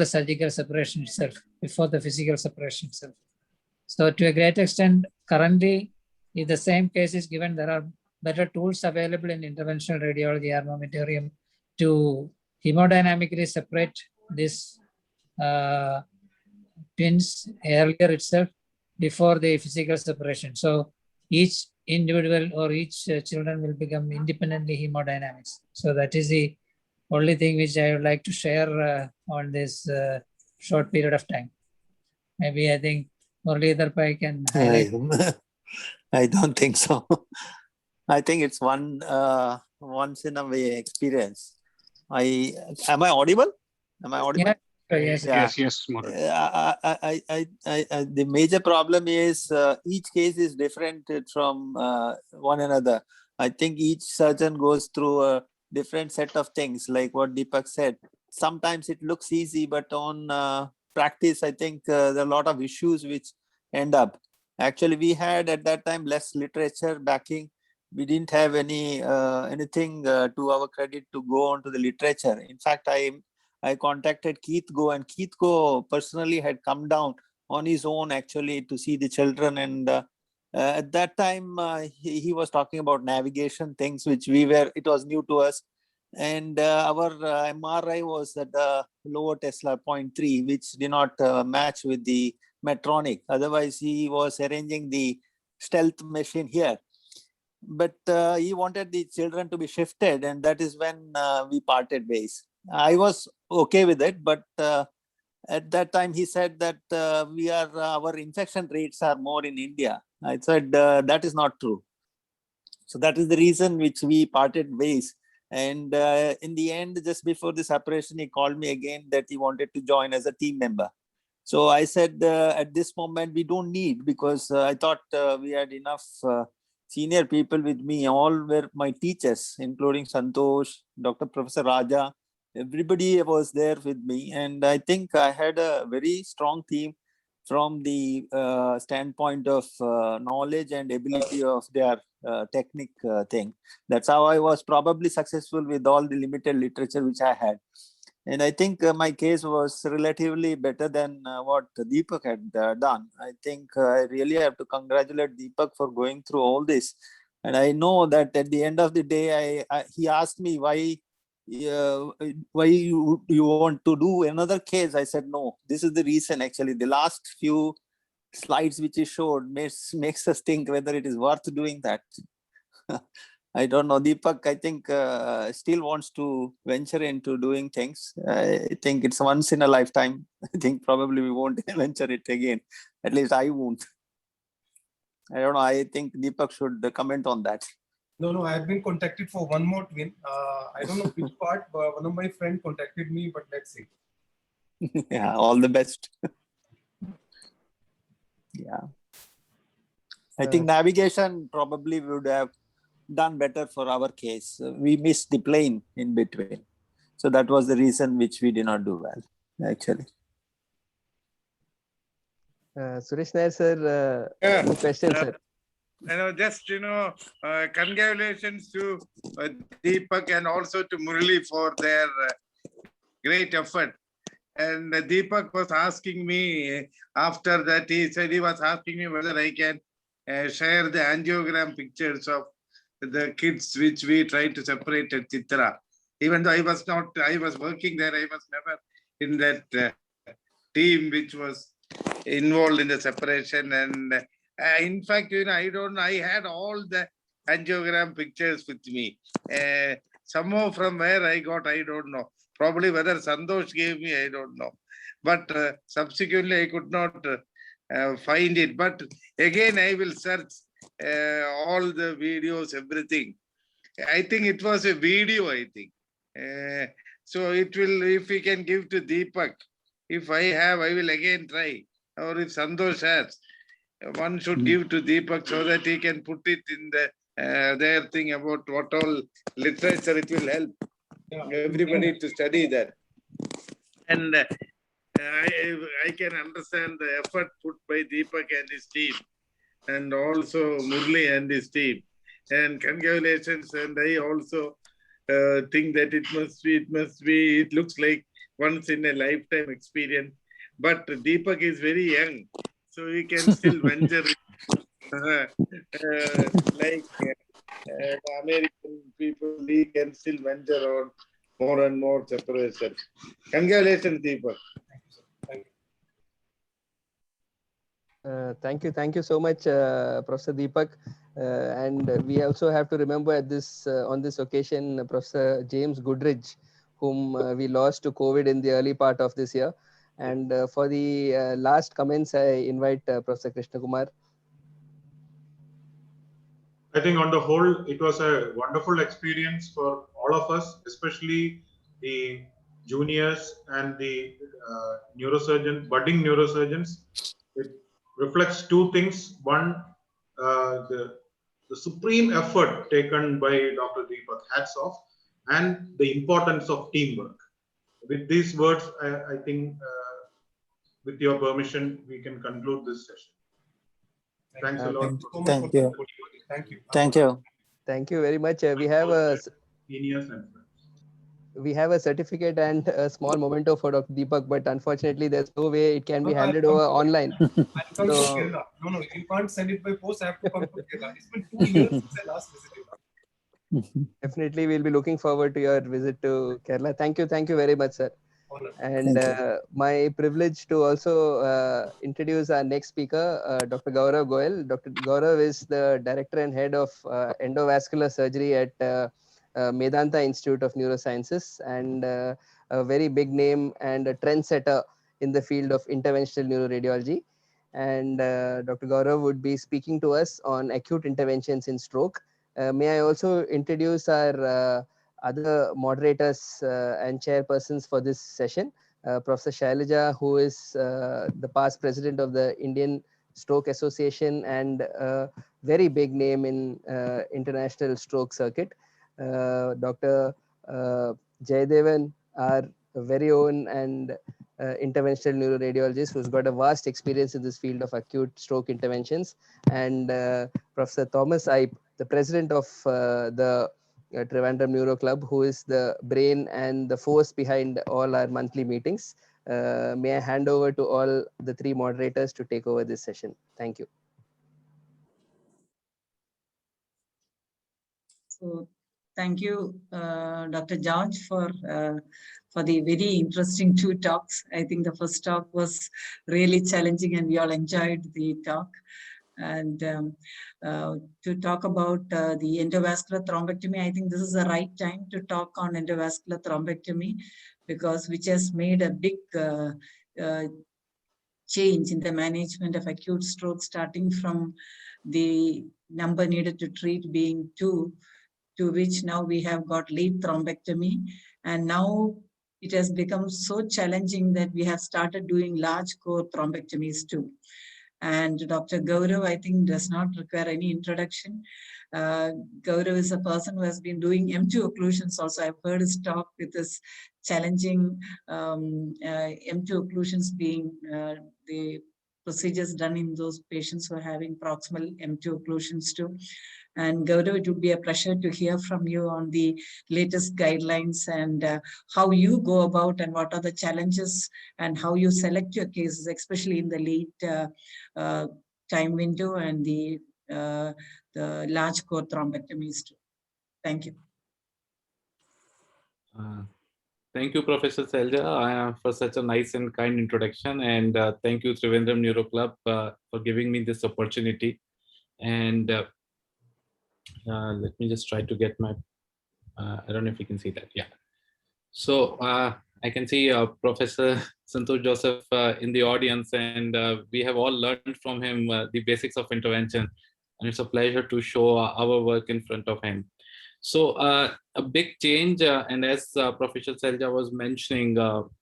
surgical separation itself, before the physical separation itself. So to a great extent, currently, if the same case is given, there are better tools available in interventional radiology armamentarium to hemodynamically separate this twins earlier itself before the physical separation. So each individual or each children will become independently hemodynamics. So that is the only thing which I would like to share on this short period of time. Maybe I think Muralidhar Pai can highlight. I don't think so. I think it's once in a way experience. Am I audible? Am I audible? Yeah, yes. Yeah. Yes, Murali. The major problem is each case is different from one another. I think each surgeon goes through a different set of things, like what Deepak said. Sometimes it looks easy, but on practice, I think there are a lot of issues which end up. Actually, we had at that time less literature backing. We didn't have anything to our credit to go on to the literature. In fact, I contacted Keith Go, and Keith Go personally had come down on his own actually to see the children. And at that time, he was talking about navigation things, which it was new to us. And our MRI was at the lower Tesla 0.3, which did not match with the Medtronic. Otherwise, he was arranging the stealth machine here. But he wanted the children to be shifted, and that is when we parted ways. I was okay with it, but at that time he said that our infection rates are more in India. I said that is not true. So that is the reason which we parted ways. And in the end, just before the separation, he called me again that he wanted to join as a team member. So I said at this moment we don't need, because I thought we had enough senior people with me. All were my teachers, including Santosh, Dr. Professor Raja. Everybody was there with me, and I think I had a very strong team from the standpoint of knowledge and ability of their technique thing. That's how I was probably successful with all the limited literature which I had. And I think my case was relatively better than what Deepak had done. I think I really have to congratulate Deepak for going through all this. And I know that at the end of the day, he asked me why you want to do another case. I said, no, this is the reason. Actually, the last few slides which he showed makes us think whether it is worth doing that. I don't know. Deepak, I think, still wants to venture into doing things. I think it's once in a lifetime. I think probably we won't venture it again. At least I won't. I don't know. I think Deepak should comment on that. No, I have been contacted for one more twin. I don't know which part, but one of my friends contacted me, but let's see. Yeah, all the best. Yeah. I think navigation probably would have done better for our case. We missed the plane in between. So that was the reason which we did not do well, actually. Suresh Nair sir, two questions, sir. Congratulations to Deepak and also to Murali for their great effort. And Deepak was asking me after that, he said he was asking me whether I can share the angiogram pictures of the kids which we tried to separate at Chitra. Even though I was working there, I was never in that team which was involved in the separation. And in fact, I had all the angiogram pictures with me. Somehow from where I got, I don't know. Probably whether Santosh gave me, I don't know. But subsequently, I could not find it. But again, I will search all the videos, everything. I think it was a video, I think. So it will, if we can give to Deepak, if I have, I will again try. Or if Santosh has, one should give to Deepak so that he can put it in the their thing about what all literature it will help everybody to study that. And I can understand the effort put by Deepak and his team, and also Murli and his team. And congratulations. And I also think that it looks like once in a lifetime experience. But Deepak is very young, so he can still venture like the American people, he can still venture on more and more separation. Congratulations, Deepak. Thank you so much, Professor Deepak. And we also have to remember at this on this occasion, Professor James Goodridge, whom we lost to COVID in the early part of this year. And for the last comments, I invite Professor Krishna Kumar. I think on the whole, it was a wonderful experience for all of us, especially the juniors and the budding neurosurgeons. It reflects two things. One, the supreme effort taken by Dr. Deepak, hats off, and the importance of teamwork. With these words, I think, with your permission, we can conclude this session. Thanks a lot. Thank you. Thank you. Thank you. Thank you very much. We have a Seniors and friends. certificate and a small memento for Dr. Deepak, but unfortunately, there's no way it can be handed over online. I'll come to So- Kerala. No, you can't send it by post. I have to come to Kerala. It's been 2 years since I last visited. Definitely, we'll be looking forward to your visit to Kerala. Thank you very much, sir. Honor. And my privilege to also introduce our next speaker, Dr. Gaurav Goyal. Dr. Gaurav is the director and head of endovascular surgery at Medanta Institute of Neurosciences, and a very big name and a trendsetter in the field of interventional neuroradiology. And Dr. Gaurav would be speaking to us on acute interventions in stroke. May I also introduce our other moderators and chairpersons for this session. Professor Shailaja, who is the past president of the Indian Stroke Association and a very big name in international stroke circuit. Dr. Jayadevan, our very own and interventional neuroradiologist who's got a vast experience in this field of acute stroke interventions. And Professor Thomas Ipe, the president of the Trivandrum Neuro Club, who is the brain and the force behind all our monthly meetings. May I hand over to all the three moderators to take over this session. Thank you. So thank you, Dr. George, for the very interesting two talks. I think the first talk was really challenging and we all enjoyed the talk. And to talk about the endovascular thrombectomy, I think this is the right time to talk on endovascular thrombectomy, because which has made a big change in the management of acute stroke, starting from the number needed to treat being 2, to which now we have got lead thrombectomy. And now it has become so challenging that we have started doing large core thrombectomies too. And Dr. Gaurav, I think, does not require any introduction. Gaurav is a person who has been doing M2 occlusions also. I've heard his talk with his challenging M2 occlusions being the procedures done in those patients who are having proximal M2 occlusions too. And Gaurav, it would be a pleasure to hear from you on the latest guidelines and how you go about and what are the challenges and how you select your cases, especially in the late time window and the large core thrombectomies too. Thank you. Thank you, Professor Shailaja, for such a nice and kind introduction. And thank you, Trivandrum Neuro Club, for giving me this opportunity. And let me just try to get my, I don't know if you can see that. Yeah. So I can see Professor Santosh Joseph in the audience, and we have all learned from him the basics of intervention. And it's a pleasure to show our work in front of him. So a big change, and as Professor Shailaja was mentioning,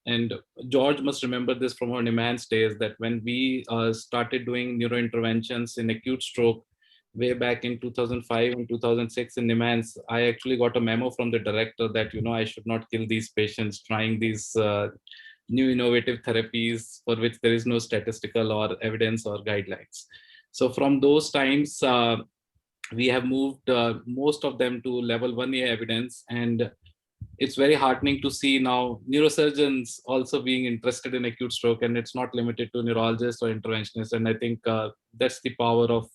and George must remember this from our NIMHANS days, that when we started doing neurointerventions in acute stroke way back in 2005 and 2006 in NIMHANS, I actually got a memo from the director that, you know, I should not kill these patients trying these new innovative therapies for which there is no statistical or evidence or guidelines. So from those times, we have moved most of them to level 1A evidence, and it's very heartening to see now neurosurgeons also being interested in acute stroke, and it's not limited to neurologists or interventionists. And I think that's the power of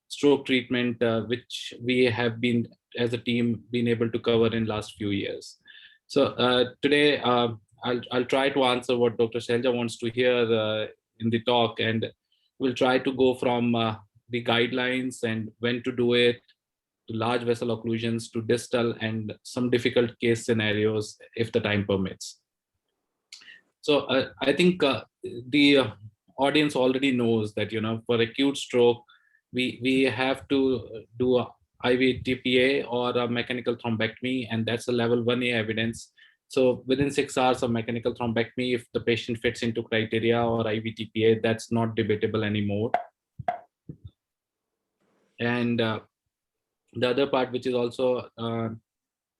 stroke treatment, which we have been, as a team, been able to cover in last few years. So today, I'll try to answer what Dr. Shailaja wants to hear in the talk, and we'll try to go from the guidelines and when to do it, to large vessel occlusions, to distal, and some difficult case scenarios if the time permits. So I think the audience already knows that, you know, for acute stroke, we have to do a IV TPA or a mechanical thrombectomy, and that's a level 1A evidence. So within 6 hours of mechanical thrombectomy, if the patient fits into criteria or IV TPA, that's not debatable anymore. And the other part, which is also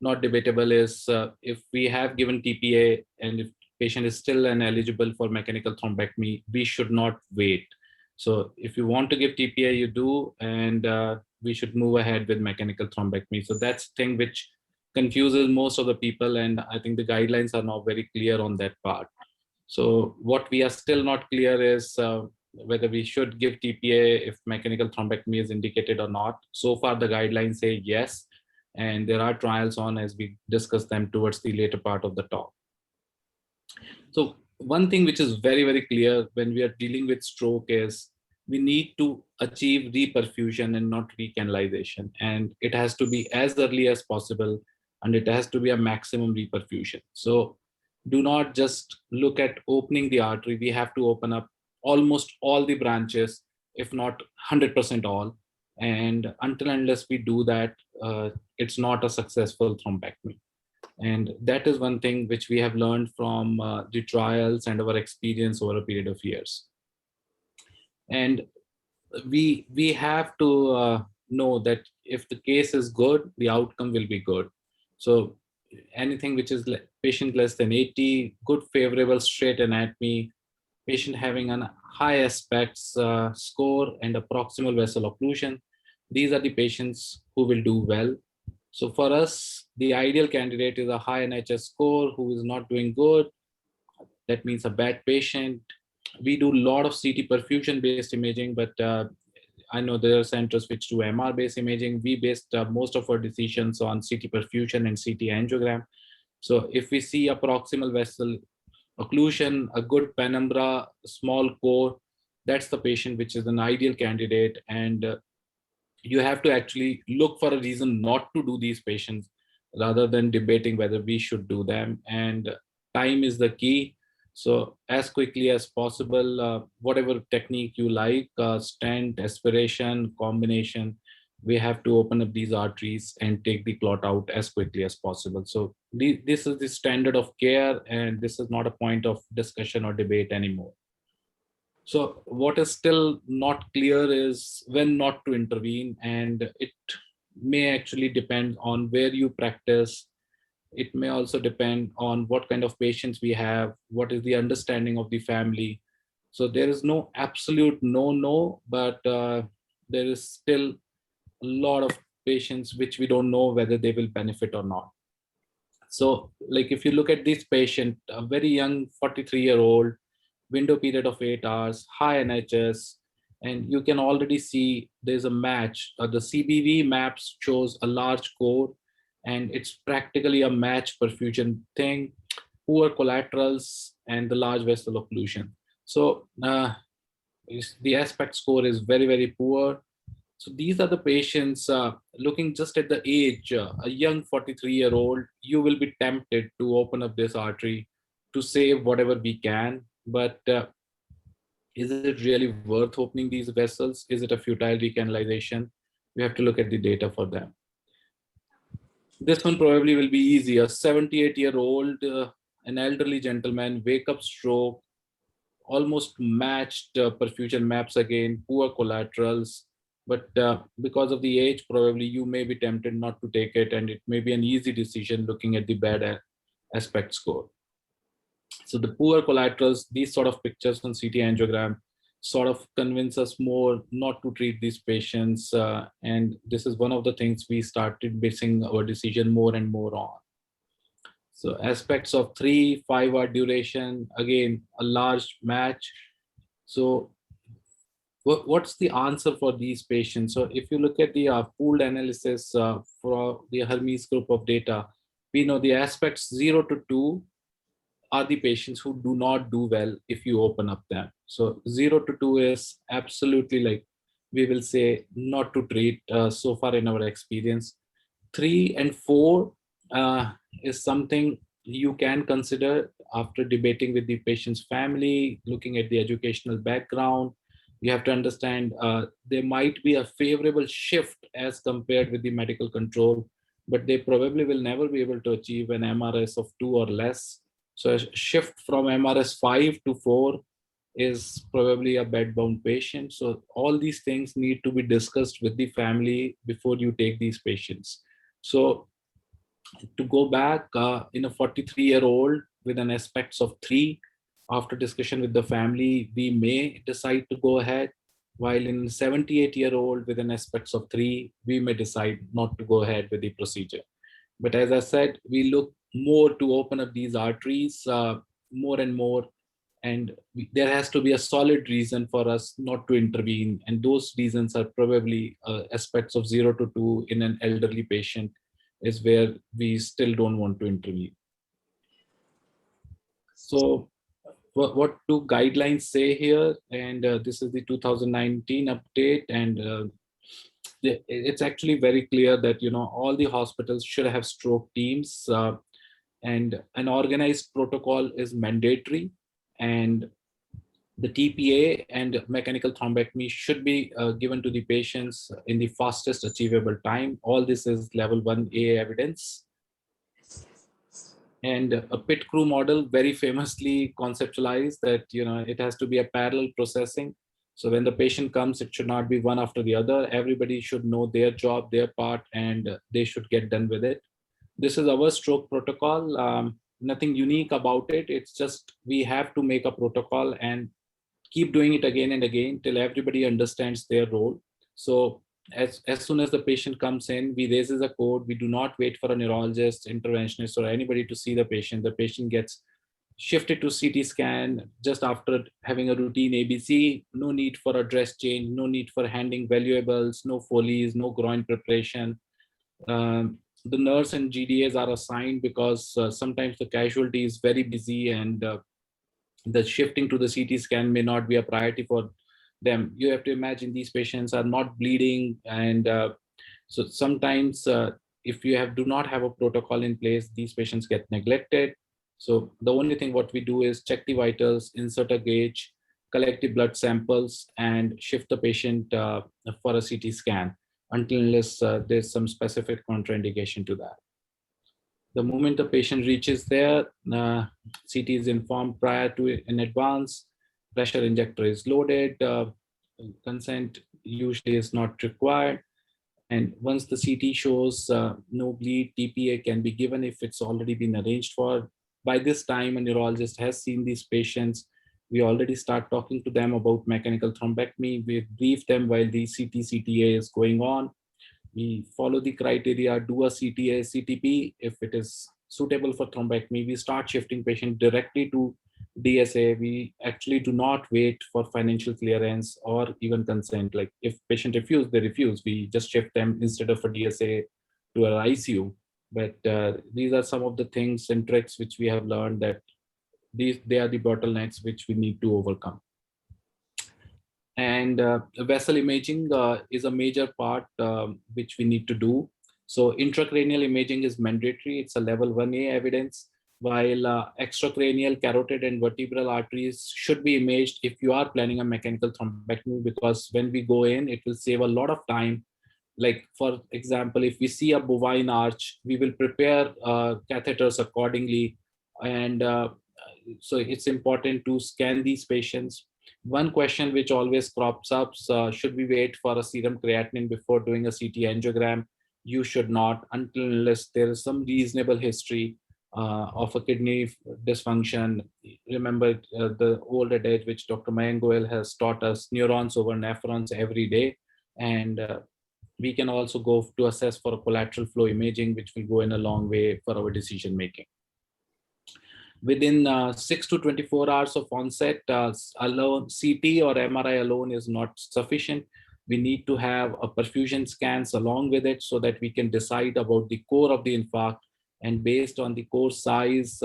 not debatable, is if we have given TPA and if patient is still ineligible for mechanical thrombectomy, we should not wait. So if you want to give TPA, you do, and we should move ahead with mechanical thrombectomy. So that's the thing which confuses most of the people, and I think the guidelines are now very clear on that part. So what we are still not clear is whether we should give TPA if mechanical thrombectomy is indicated or not. So far, the guidelines say yes, and there are trials on as we discuss them towards the later part of the talk. So one thing which is very, very clear when we are dealing with stroke is we need to achieve reperfusion and not recanalization. And it has to be as early as possible, and it has to be a maximum reperfusion. So do not just look at opening the artery. We have to open up almost all the branches, if not 100% all. And until unless we do that, it's not a successful thrombectomy. And that is one thing which we have learned from the trials and our experience over a period of years. And we have to know that if the case is good, the outcome will be good. So anything which is patient less than 80, good favorable straight anatomy, patient having a high aspects score and a proximal vessel occlusion, these are the patients who will do well. So for us, the ideal candidate is a high NHS score who is not doing good. That means a bad patient. We do a lot of CT perfusion based imaging, but I know there are centers which do MR based imaging. We based most of our decisions on CT perfusion and CT angiogram. So if we see a proximal vessel occlusion, a good penumbra, small core, that's the patient which is an ideal candidate. And you have to actually look for a reason not to do these patients rather than debating whether we should do them. And time is the key. So as quickly as possible, whatever technique you like, stent, aspiration, combination, we have to open up these arteries and take the clot out as quickly as possible. So this is the standard of care, and this is not a point of discussion or debate anymore. So what is still not clear is when not to intervene, and it may actually depend on where you practice. It may also depend on what kind of patients we have, what is the understanding of the family. So there is no absolute no, but there is still a lot of patients which we don't know whether they will benefit or not. So like if you look at this patient, a very young 43-year-old, window period of 8 hours, high NHS, and you can already see there's a match. The CBV maps shows a large core, and it's practically a match perfusion thing, poor collaterals, and the large vessel occlusion. So the aspect score is very, very poor. So these are the patients, looking just at the age, a young 43-year-old, you will be tempted to open up this artery to save whatever we can. But is it really worth opening these vessels? Is it a futile recanalization? We have to look at the data for them. This one probably will be easy. A 78-year-old, an elderly gentleman, wake up stroke, almost matched perfusion maps again, poor collaterals. But because of the age, probably you may be tempted not to take it, and it may be an easy decision looking at the bad aspect score. So the poor collaterals, these sort of pictures on CT angiogram sort of convince us more not to treat these patients. And this is one of the things we started basing our decision more and more on. So aspects of 3-5 hour duration, again, a large match. So what's the answer for these patients? So if you look at the pooled analysis for the Hermes group of data, we know the aspects 0 to 2 are the patients who do not do well if you open up them. So 0 to 2 is absolutely, like we will say, not to treat so far in our experience. 3 and 4 is something you can consider after debating with the patient's family, looking at the educational background, you have to understand there might be a favorable shift as compared with the medical control, but they probably will never be able to achieve an MRS of 2 or less. So a shift from MRS 5 to 4 is probably a bed-bound patient. So all these things need to be discussed with the family before you take these patients. So to go back, in a 43-year-old with an aspects of 3, after discussion with the family, we may decide to go ahead, while in 78-year-old with an aspects of 3, we may decide not to go ahead with the procedure. But as I said, we look more to open up these arteries more and more, and there has to be a solid reason for us not to intervene, and those reasons are probably aspects of 0 to 2 in an elderly patient is where we still don't want to intervene. So what do guidelines say here? And this is the 2019 update, and it's actually very clear that all the hospitals should have stroke teams, and an organized protocol is mandatory, and the TPA and mechanical thrombectomy should be given to the patients in the fastest achievable time. All this is level 1A evidence. And a pit crew model very famously conceptualized that it has to be a parallel processing. So when the patient comes, it should not be one after the other. Everybody should know their job, their part, and they should get done with it. This is our stroke protocol. Nothing unique about it. It's just we have to make a protocol and keep doing it again and again till everybody understands their role. So as soon as the patient comes in, we raises a code. We do not wait for a neurologist, interventionist, or anybody to see the patient. The patient gets shifted to CT scan just after having a routine ABC. No need for a dress change, no need for handing valuables, no Foleys, no groin preparation. The nurse and GDAs are assigned because sometimes the casualty is very busy, and the shifting to the CT scan may not be a priority for them. You have to imagine these patients are not bleeding, and so sometimes if you do not have a protocol in place, these patients get neglected. So the only thing what we do is check the vitals, insert a gauge, collect the blood samples, and shift the patient for a CT scan unless there's some specific contraindication to that. The moment the patient reaches there, CT is informed prior to in advance, pressure injector is loaded, consent usually is not required. And once the CT shows no bleed, TPA can be given if it's already been arranged for. By this time, a neurologist has seen these patients. We already start talking to them about mechanical thrombectomy. We brief them while the CTA is going on. We follow the criteria, do a CTA, CTP. If it is suitable for thrombectomy, we start shifting patient directly to DSA. We actually do not wait for financial clearance or even consent. Like if patient refuse, they refuse. We just shift them instead of a DSA to an ICU. But these are some of the things and tricks which we have learned that they are the bottlenecks which we need to overcome. And vessel imaging is a major part which we need to do. So intracranial imaging is mandatory. It's a level 1A evidence, while extracranial, carotid, and vertebral arteries should be imaged if you are planning a mechanical thrombectomy, because when we go in, it will save a lot of time. Like for example, if we see a bovine arch, we will prepare catheters accordingly. And so it's important to scan these patients. One question which always crops up, should we wait for a serum creatinine before doing a CT angiogram? You should not, unless there is some reasonable history of a kidney dysfunction. Remember the old adage which Dr. Mayank Goel has taught us, neurons over nephrons every day. And we can also go to assess for a collateral flow imaging, which will go in a long way for our decision making. Within 6 to 24 hours of onset, alone CT or MRI alone is not sufficient. We need to have a perfusion scans along with it so that we can decide about the core of the infarct. And based on the core size,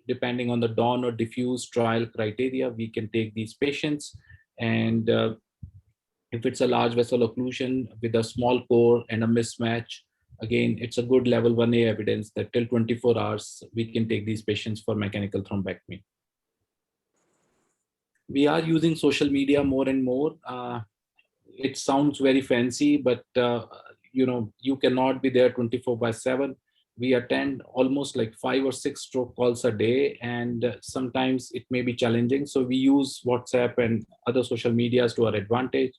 depending on the Dawn or diffuse trial criteria, we can take these patients. And if it's a large vessel occlusion with a small core and a mismatch, again, it's a good level 1A evidence that till 24 hours, we can take these patients for mechanical thrombectomy. We are using social media more and more. It sounds very fancy, but you cannot be there 24/7. We attend almost like 5 or 6 stroke calls a day, and sometimes it may be challenging. So we use WhatsApp and other social medias to our advantage.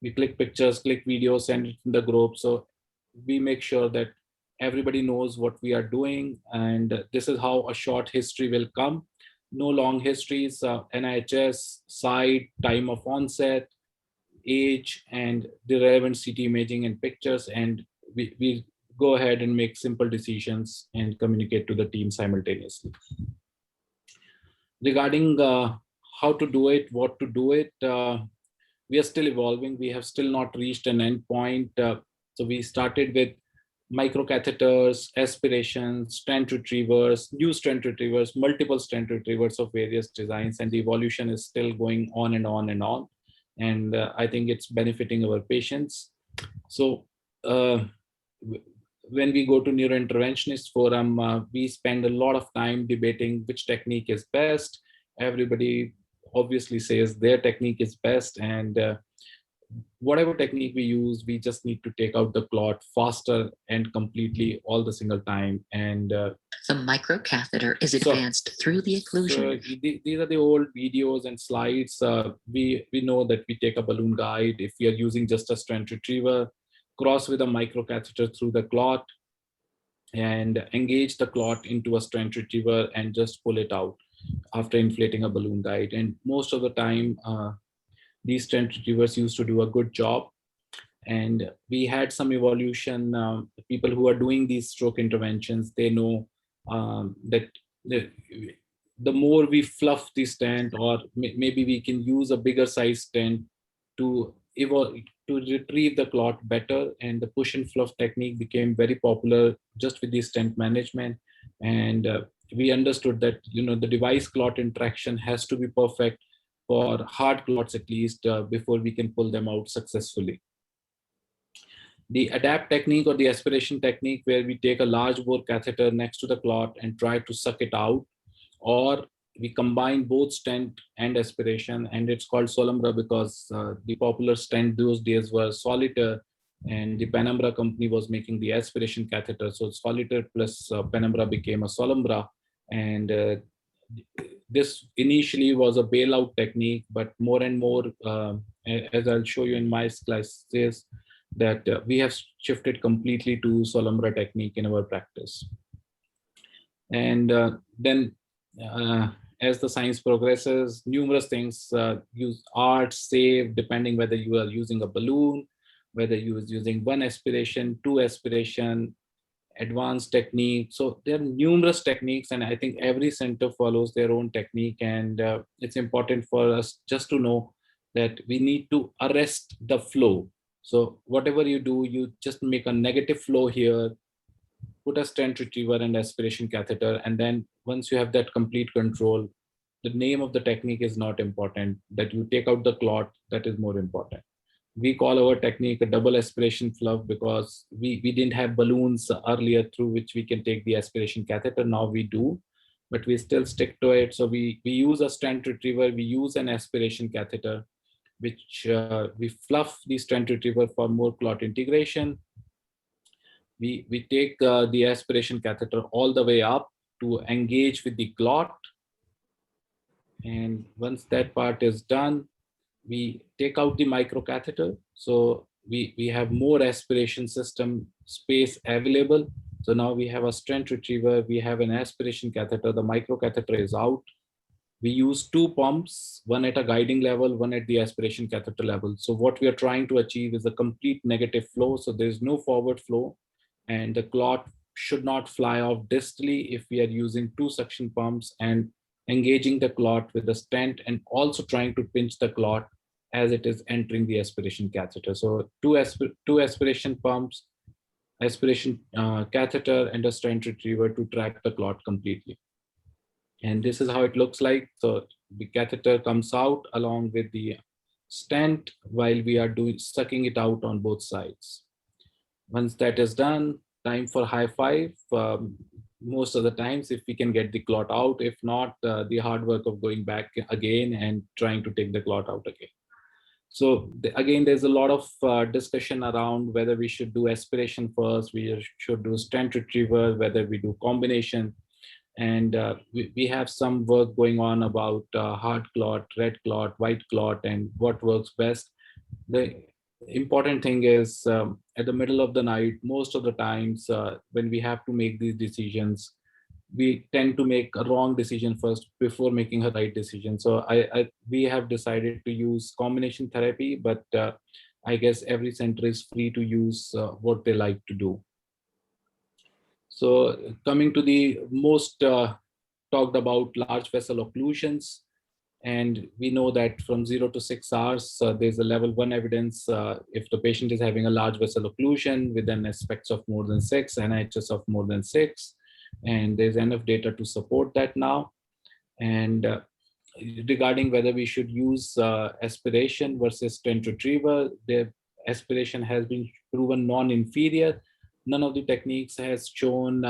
We click pictures, click videos, send it in the group. So we make sure that everybody knows what we are doing. And this is how a short history will come. No long histories, NIHS, site, time of onset, age, and the relevant CT imaging and pictures. And we go ahead and make simple decisions and communicate to the team simultaneously. Regarding how to do it, what to do it, we are still evolving. We have still not reached an end point. So we started with microcatheters, aspirations, stent retrievers, new stent retrievers, multiple stent retrievers of various designs, and the evolution is still going on and on and on. And I think it's benefiting our patients. So when we go to neurointerventionist forum, we spend a lot of time debating which technique is best. Everybody obviously says their technique is best, and whatever technique we use, we just need to take out the clot faster and completely all the single time. And the microcatheter is advanced through the occlusion. So these are the old videos and slides. We know that we take a balloon guide if we are using just a stent retriever, cross with a microcatheter through the clot, and engage the clot into a stent retriever and just pull it out after inflating a balloon guide. And most of the time, these stent retrievers used to do a good job. And we had some evolution. People who are doing these stroke interventions, they know that the more we fluff the stent, or maybe we can use a bigger size stent to retrieve the clot better. And the push and fluff technique became very popular just with the stent management. And we understood that the device clot interaction has to be perfect for hard clots at least before we can pull them out successfully. The adapt technique or the aspiration technique, where we take a large bore catheter next to the clot and try to suck it out, or we combine both stent and aspiration, and it's called Solumbra because the popular stent those days was Solitaire, and the Penumbra company was making the aspiration catheter. So Solitaire plus Penumbra became a Solumbra. And this initially was a bailout technique, but more and more, as I'll show you in my classes, that we have shifted completely to Solumbra technique in our practice. And then as the science progresses, numerous things use ART, SAVE, depending whether you are using a balloon, whether you are using 1 aspiration, 2 aspiration, advanced technique. So there are numerous techniques, and I think every center follows their own technique. And it's important for us just to know that we need to arrest the flow. So whatever you do, you just make a negative flow here, put a stent retriever and aspiration catheter, and then once you have that complete control, the name of the technique is not important. That you take out the clot, that is more important. We call our technique a double aspiration fluff because we didn't have balloons earlier through which we can take the aspiration catheter. Now we do, but we still stick to it. So we use a stent retriever, we use an aspiration catheter, which we fluff the stent retriever for more clot integration. We take the aspiration catheter all the way up to engage with the clot. And once that part is done, we take out the microcatheter. So we have more aspiration system space available. So now we have a stent retriever, we have an aspiration catheter, the microcatheter is out. We use 2 pumps, one at a guiding level, one at the aspiration catheter level. So what we are trying to achieve is a complete negative flow. So there's no forward flow, and the clot should not fly off distally if we are using 2 suction pumps and engaging the clot with the stent, and also trying to pinch the clot as it is entering the aspiration catheter. So two aspiration pumps, aspiration catheter, and a stent retriever to track the clot completely. And this is how it looks like. So the catheter comes out along with the stent while we are sucking it out on both sides. Once that is done, time for high five. Most of the times, if we can get the clot out, if not, the hard work of going back again and trying to take the clot out again. So again, there's a lot of discussion around whether we should do aspiration first, we should do stent retrieval, whether we do combination. And we have some work going on about hard clot, red clot, white clot, and what works best. The important thing is at the middle of the night, most of the times when we have to make these decisions, we tend to make a wrong decision first before making a right decision. So we have decided to use combination therapy, but I guess every center is free to use what they like to do. So coming to the most talked about large vessel occlusions, and we know that from 0 to 6 hours, there's a level 1 evidence if the patient is having a large vessel occlusion with an aspects of more than 6, NIHS of more than 6, and there's enough data to support that now. And regarding whether we should use aspiration versus stent retrieval, the aspiration has been proven non-inferior. None of the techniques has shown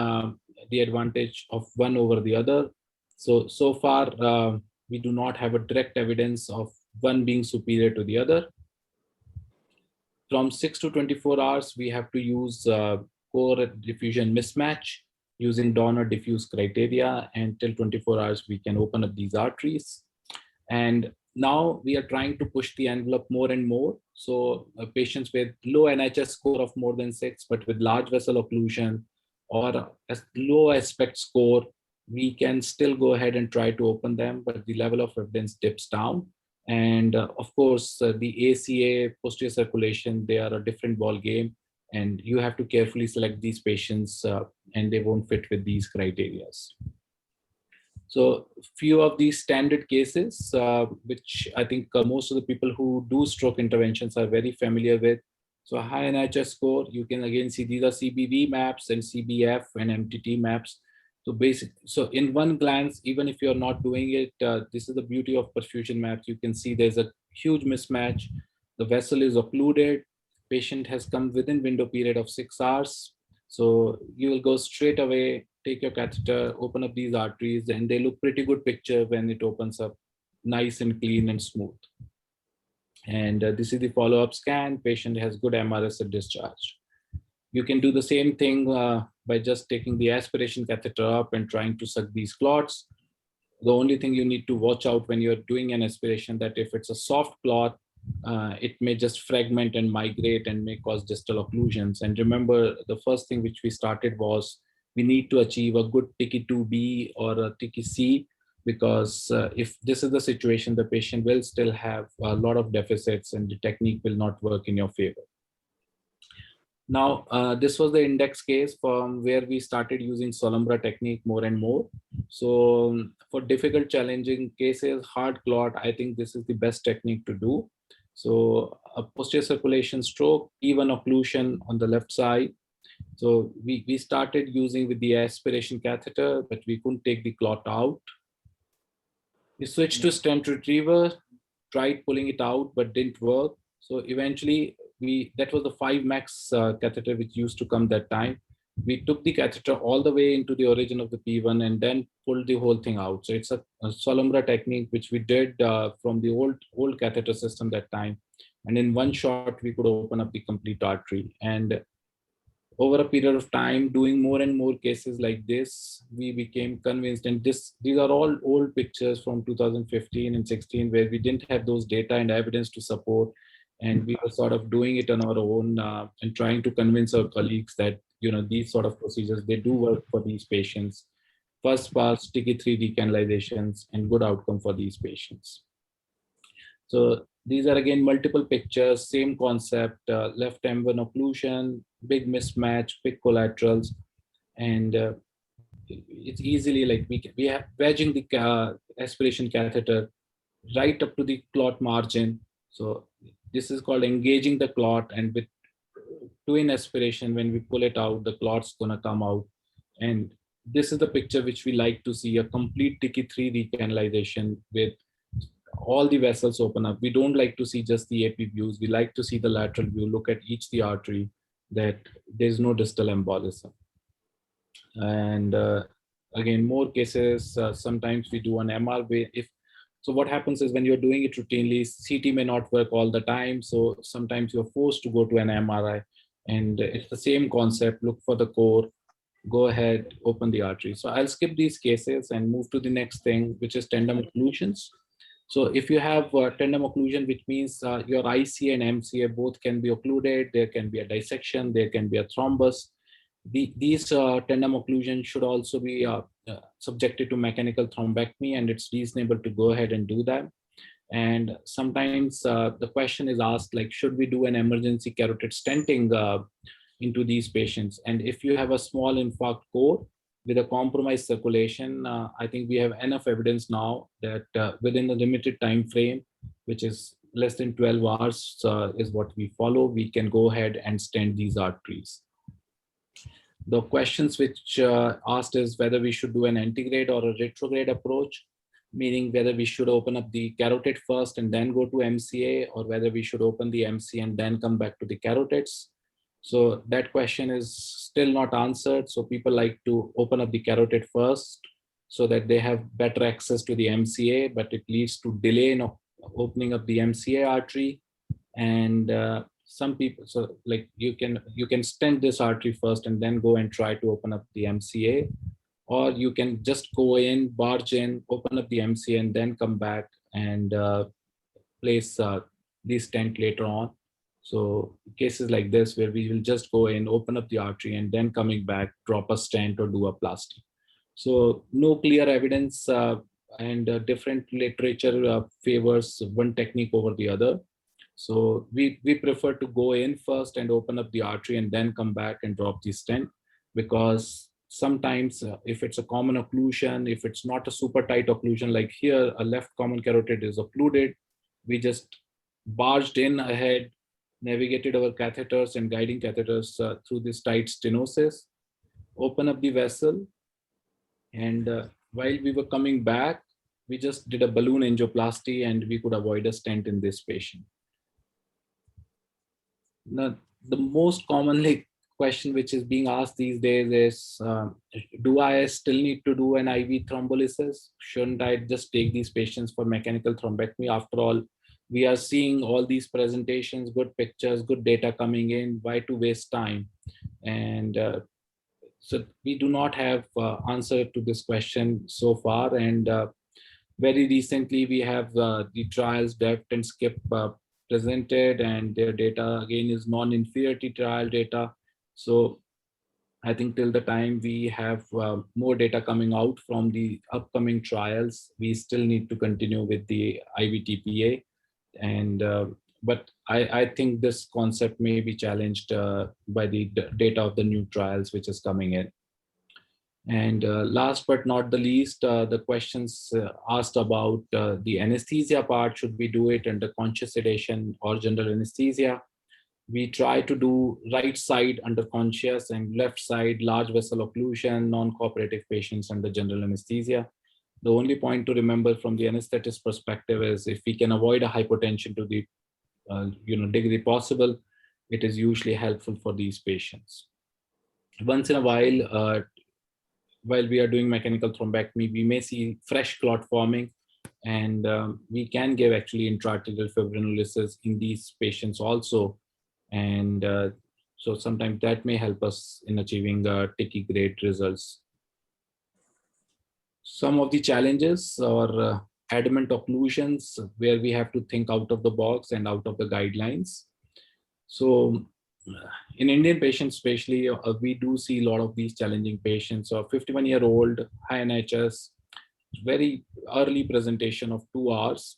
the advantage of one over the other. So far, we do not have a direct evidence of one being superior to the other. From 6 to 24 hours, we have to use core diffusion mismatch using Donner diffuse criteria, and till 24 hours, we can open up these arteries. And now we are trying to push the envelope more and more. So patients with low NIHS score of more than 6, but with large vessel occlusion or a low aspect score, we can still go ahead and try to open them, but the level of evidence dips down. And of course, the ACA, posterior circulation, they are a different ball game, and you have to carefully select these patients and they won't fit with these criteria. So few of these standard cases, which I think most of the people who do stroke interventions are very familiar with. So high NIHS score, you can again see these are CBV maps and CBF and MTT maps. So in one glance, even if you're not doing it, this is the beauty of perfusion maps. You can see there's a huge mismatch. The vessel is occluded. Patient has come within window period of 6 hours. So you will go straight away, take your catheter, open up these arteries, and they look pretty good picture when it opens up, nice and clean and smooth. And this is the follow-up scan. Patient has good MRS at discharge. You can do the same thing by just taking the aspiration catheter up and trying to suck these clots. The only thing you need to watch out when you're doing an aspiration, that if it's a soft clot, it may just fragment and migrate and may cause distal occlusions. And remember, the first thing which we started was we need to achieve a good TICI-2B or a TICI-C, because if this is the situation, the patient will still have a lot of deficits and the technique will not work in your favor. Now, this was the index case from where we started using Solumbra technique more and more. So for difficult, challenging cases, hard clot, I think this is the best technique to do. So a posterior circulation stroke, even occlusion on the left side. So we started using with the aspiration catheter, but we couldn't take the clot out. We switched to stent retriever, tried pulling it out, but didn't work. So eventually, that was the 5 max catheter which used to come that time. We took the catheter all the way into the origin of the P1 and then pulled the whole thing out. So it's a Solumbra technique which we did from the old catheter system that time. And in one shot, we could open up the complete artery. And over a period of time, doing more and more cases like this, we became convinced. And these are all old pictures from 2015 and 16, where we didn't have those data and evidence to support. And we were sort of doing it on our own and trying to convince our colleagues that, these sort of procedures, they do work for these patients. First pass, TICI-3 decanalizations, and good outcome for these patients. So these are again multiple pictures, same concept, left M1 occlusion, big mismatch, big collaterals, and it's easily like we have wedging the aspiration catheter right up to the clot margin. So this is called engaging the clot, and with twin aspiration, when we pull it out, the clot's gonna come out. And this is the picture which we like to see, a complete TICI-3 decanalization with all the vessels open up. We don't like to see just the AP views. We like to see the lateral view, look at each the artery. that there's no distal embolism. And again, more cases, sometimes we do an MR. So what happens is when you're doing it routinely, CT may not work all the time. So sometimes you're forced to go to an MRI, and it's the same concept. Look for the core, go ahead, open the artery. So I'll skip these cases and move to the next thing, which is tandem occlusions. So if you have tandem occlusion, which means your ICA and MCA both can be occluded, there can be a dissection, there can be a thrombus. These tandem occlusions should also be subjected to mechanical thrombectomy, and it's reasonable to go ahead and do that. And sometimes the question is asked, like, should we do an emergency carotid stenting into these patients? And if you have a small infarct core with a compromised circulation, I think we have enough evidence now that within a limited time frame, which is less than 12 hours is what we follow, we can go ahead and stent these arteries. The questions which asked is whether we should do an antegrade or a retrograde approach, meaning whether we should open up the carotid first and then go to MCA, or whether we should open the MC and then come back to the carotids. So that question is still not answered. So people like to open up the carotid first so that they have better access to the MCA, but it leads to delay in opening up the MCA artery. And some people, so like you can stent this artery first and then go and try to open up the MCA, or you can just go in, barge in, open up the MCA and then come back and place the stent later on. So cases like this where we will just go in, open up the artery and then coming back, drop a stent or do a plasty. So no clear evidence and different literature favors one technique over the other. So we prefer to go in first and open up the artery and then come back and drop the stent, because sometimes if it's a common occlusion, if it's not a super tight occlusion, like here, a left common carotid is occluded, we just barged in ahead, navigated our catheters and guiding catheters through this tight stenosis, open up the vessel, and while we were coming back, we just did a balloon angioplasty and we could avoid a stent in this patient. Now, the most commonly question which is being asked these days is, do I still need to do an IV thrombolysis? Shouldn't I just take these patients for mechanical thrombectomy? After all, we are seeing all these presentations, good pictures, good data coming in. Why to waste time? And so we do not have answer to this question so far. And very recently, we have the trials DEFT and SCIP presented, and their data again is non-inferiority trial data. So I think till the time we have more data coming out from the upcoming trials, we still need to continue with the IVTPA. And but I think this concept may be challenged by the data of the new trials which is coming in. And last but not the least, the questions asked about the anesthesia part. Should we do it under conscious sedation or general anesthesia? We try to do right side under conscious and left side large vessel occlusion, non-cooperative patients under general anesthesia. The only point to remember from the anesthetist perspective is if we can avoid a hypotension to the degree possible, it is usually helpful for these patients. Once in a while we are doing mechanical thrombectomy, we may see fresh clot forming, and we can give actually intra-arterial fibrinolysis in these patients also. And so sometimes that may help us in achieving tachygrade results. Some of the challenges or adamant occlusions where we have to think out of the box and out of the guidelines. So in Indian patients especially, we do see a lot of these challenging patients. So 51-year-old, high NHS, very early presentation of 2 hours.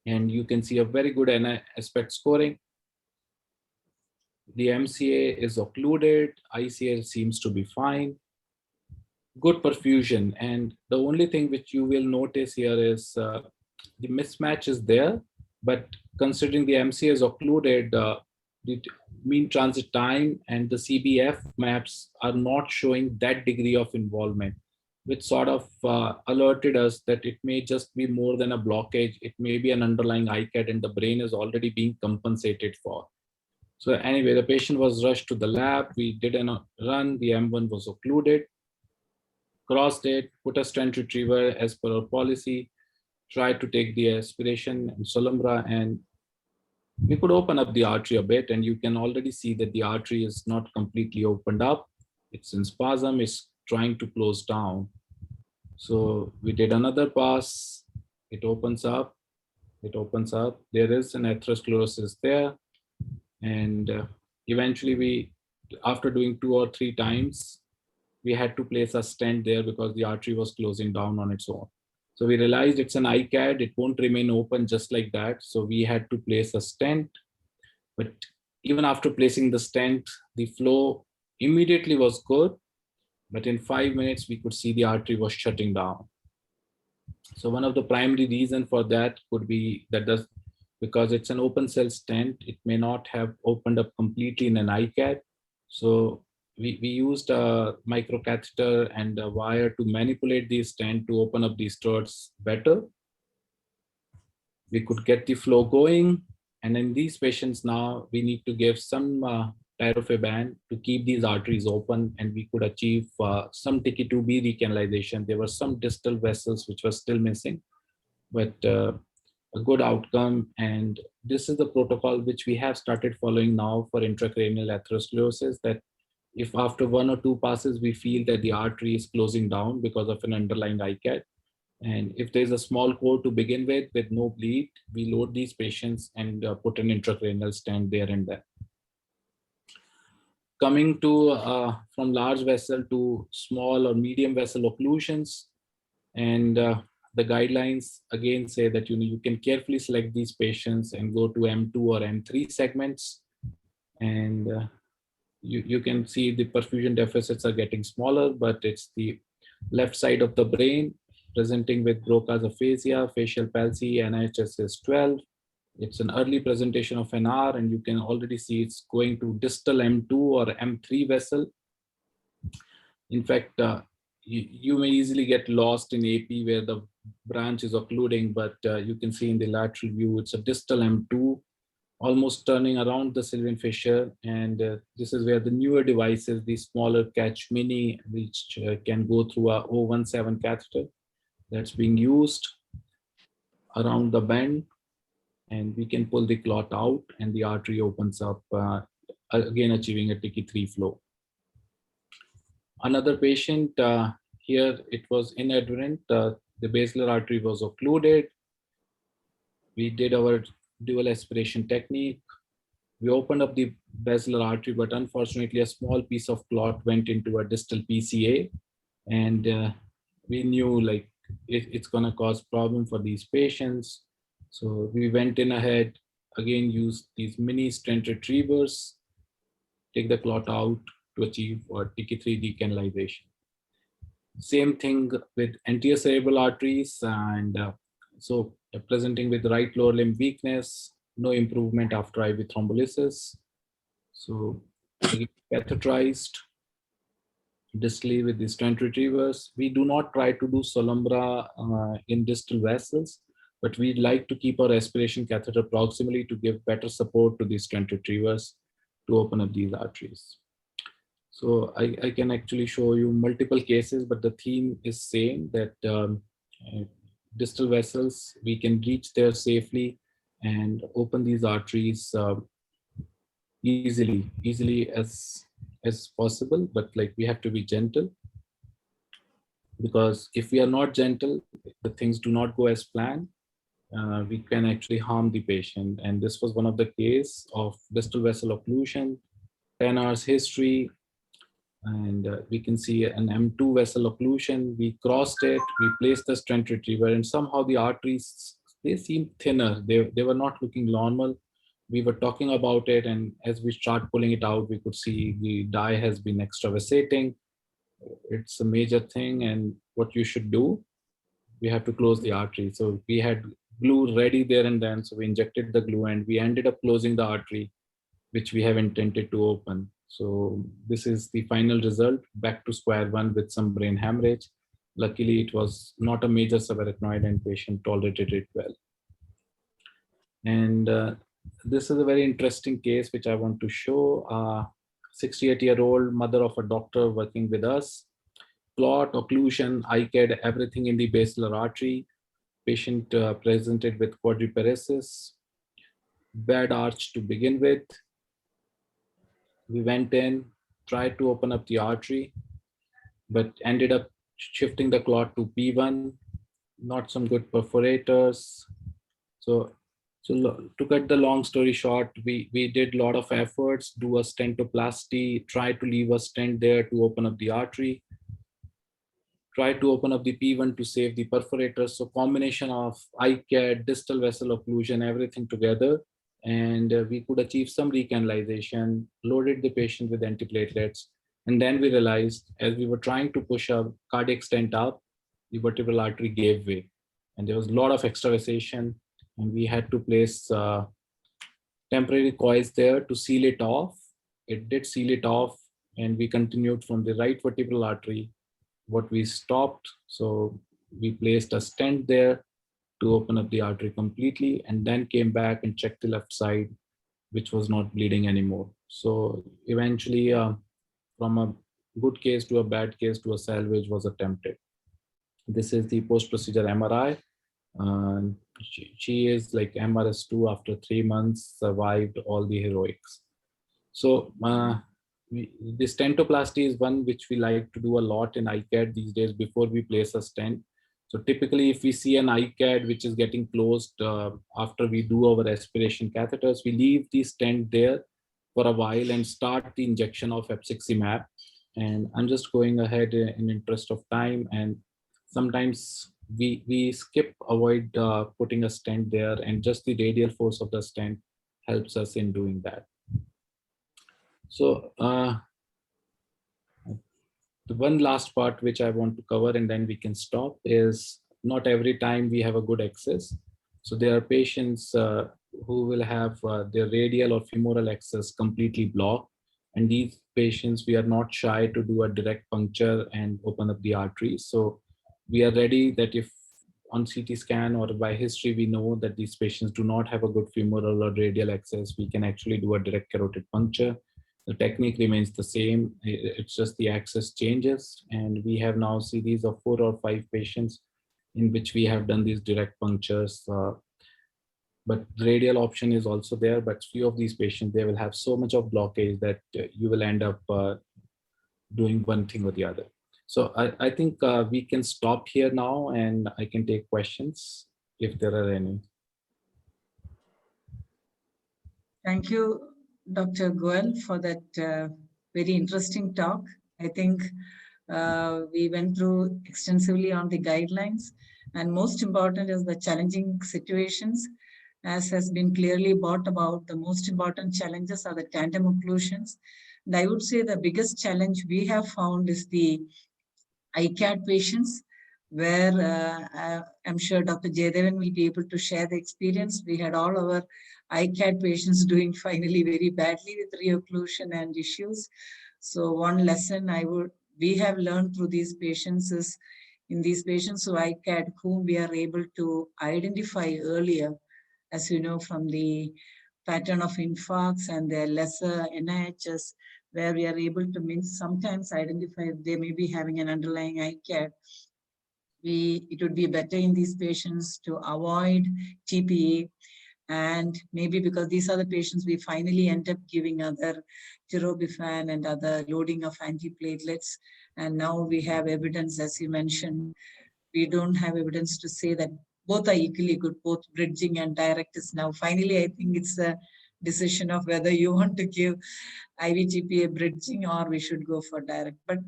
And you can see a very good aspect scoring. The MCA is occluded, ICA seems to be fine. Good perfusion. And the only thing which you will notice here is the mismatch is there, but considering the MCA is occluded, the mean transit time and the CBF maps are not showing that degree of involvement, which sort of alerted us that it may just be more than a blockage. It may be an underlying ICAD and the brain is already being compensated for. So anyway, the patient was rushed to the lab. We did a run. The M1 was occluded, crossed it, put a stent retriever as per our policy, tried to take the aspiration and Solumbra, and we could open up the artery a bit, and you can already see that the artery is not completely opened up. It's in spasm, it's trying to close down. So we did another pass. It opens up. It opens up. There is an atherosclerosis there. And eventually after doing 2 or 3 times, we had to place a stent there because the artery was closing down on its own. So we realized it's an ICAD. It won't remain open just like that. So we had to place a stent. But even after placing the stent, the flow immediately was good. But in 5 minutes, we could see the artery was shutting down. So one of the primary reasons for that could be that because it's an open cell stent, it may not have opened up completely in an ICAD. So we used a microcatheter and a wire to manipulate the stent to open up these struts better. We could get the flow going. And in these patients now, we need to give some tirofiban to keep these arteries open, and we could achieve some TK2B recanalization. There were some distal vessels which were still missing, but a good outcome. And this is the protocol which we have started following now for intracranial atherosclerosis, that if after 1 or 2 passes, we feel that the artery is closing down because of an underlying ICAD, and if there's a small core to begin with no bleed, we load these patients and put an intracranial stent there and then. Coming to from large vessel to small or medium vessel occlusions, and the guidelines again say that you can carefully select these patients and go to M2 or M3 segments, and you can see the perfusion deficits are getting smaller, but it's the left side of the brain presenting with Broca's aphasia, facial palsy, NIHSS 12. It's an early presentation of NR, and you can already see it's going to distal M2 or M3 vessel. In fact, you may easily get lost in AP where the branch is occluding, but you can see in the lateral view, it's a distal M2, almost turning around the Sylvian fissure. And this is where the newer devices, the smaller Catch Mini, which can go through a 017 catheter, that's being used around the bend, and we can pull the clot out and the artery opens up, again achieving a TK3 flow. Another patient, here it was inadvertent, the basilar artery was occluded. We did our dual aspiration technique. We opened up the basilar artery, but unfortunately a small piece of clot went into a distal PCA, and we knew like it's gonna cause problem for these patients. So we went in ahead, again used these mini stent retrievers, take the clot out to achieve TK3 decanalization. Same thing with anterior cerebral arteries, and so presenting with right lower limb weakness, no improvement after IV thrombolysis. So catheterized distally with the stent retrievers. We do not try to do Solumbra in distal vessels, but we'd like to keep our aspiration catheter proximally to give better support to these stent retrievers to open up these arteries. So I can actually show you multiple cases, but the theme is same, that distal vessels, we can reach there safely and open these arteries easily as possible, but like we have to be gentle, because if we are not gentle, the things do not go as planned, we can actually harm the patient. And this was one of the case of distal vessel occlusion, 10 hours history, and we can see an M2 vessel occlusion. We crossed it, we placed the stent retriever, and somehow the arteries, they seemed thinner. They were not looking normal. We were talking about it, and as we start pulling it out, we could see the dye has been extravasating. It's a major thing, and what you should do, we have to close the artery. So we had glue ready there and then, so we injected the glue and we ended up closing the artery, which we have intended to open. So this is the final result, back to square one with some brain hemorrhage. Luckily, it was not a major subarachnoid and patient tolerated it well. And this is a very interesting case which I want to show. 68-year-old mother of a doctor working with us. Clot, occlusion, ICAD, everything in the basilar artery. Patient presented with quadriparesis, bad arch to begin with. We went in, tried to open up the artery, but ended up shifting the clot to P1, not some good perforators. So to cut the long story short, we did a lot of efforts, do a stentoplasty, try to leave a stent there to open up the artery, try to open up the P1 to save the perforators. So combination of ICAD, distal vessel occlusion, everything together. And we could achieve some recanalization, loaded the patient with antiplatelets. And then we realized as we were trying to push a cardiac stent up, the vertebral artery gave way. And there was a lot of extravasation. And we had to place temporary coils there to seal it off. It did seal it off. And we continued from the right vertebral artery what we stopped. So we placed a stent there to open up the artery completely, and then came back and checked the left side, which was not bleeding anymore. So eventually from a good case to a bad case to a salvage was attempted. This is the post-procedure MRI. She is like MRS2 after 3 months, survived all the heroics. So the stentoplasty is one which we like to do a lot in ICAD these days before we place a stent. So typically if we see an ICAD which is getting closed after we do our aspiration catheters, we leave the stent there for a while and start the injection of Epciximab. And I'm just going ahead in interest of time, and sometimes we avoid putting a stent there, and just the radial force of the stent helps us in doing that. So the one last part which I want to cover and then we can stop is not every time we have a good access. So there are patients who will have their radial or femoral access completely blocked. And these patients, we are not shy to do a direct puncture and open up the artery. So we are ready that if on CT scan or by history, we know that these patients do not have a good femoral or radial access, we can actually do a direct carotid puncture. The technique remains the same. It's just the access changes. And we have now series of 4 or 5 patients in which we have done these direct punctures. But the radial option is also there, but few of these patients, they will have so much of blockage that you will end up doing one thing or the other. So I think we can stop here now and I can take questions if there are any. Thank you, Dr. Goel, for that very interesting talk. I think we went through extensively on the guidelines, and most important is the challenging situations. As has been clearly brought about, the most important challenges are the tandem occlusions. And I would say the biggest challenge we have found is the ICAD patients, where I'm sure Dr. Jaydevan will be able to share the experience. We had all our ICAD patients doing finally very badly with reocclusion and issues. So one lesson we have learned through these patients is in these patients who ICAD, whom we are able to identify earlier, as you know, from the pattern of infarcts and their lesser NIHs, where we are able to sometimes identify if they may be having an underlying ICAD. It would be better in these patients to avoid TPA, and maybe because these are the patients we finally end up giving other tirobifan and other loading of antiplatelets. And now we have evidence, as you mentioned, we don't have evidence to say that both are equally good, both bridging and direct is now. Finally, I think it's a decision of whether you want to give IVTPA bridging or we should go for direct. But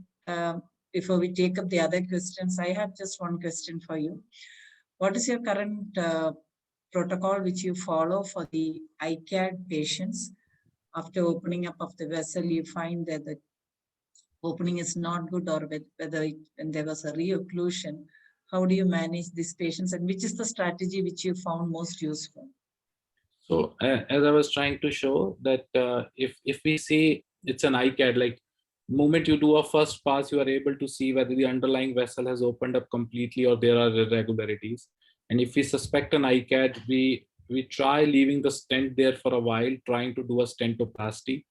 before we take up the other questions, I have just one question for you. What is your current protocol which you follow for the ICAD patients? After opening up of the vessel, you find that the opening is not good, or whether when there was a reocclusion, how do you manage these patients, and which is the strategy which you found most useful? So as I was trying to show that if we see it's an ICAD, like moment you do a first pass, you are able to see whether the underlying vessel has opened up completely or there are irregularities. And if we suspect an ICAD, we we try leaving the stent there for a while, trying to do a stentoplasty.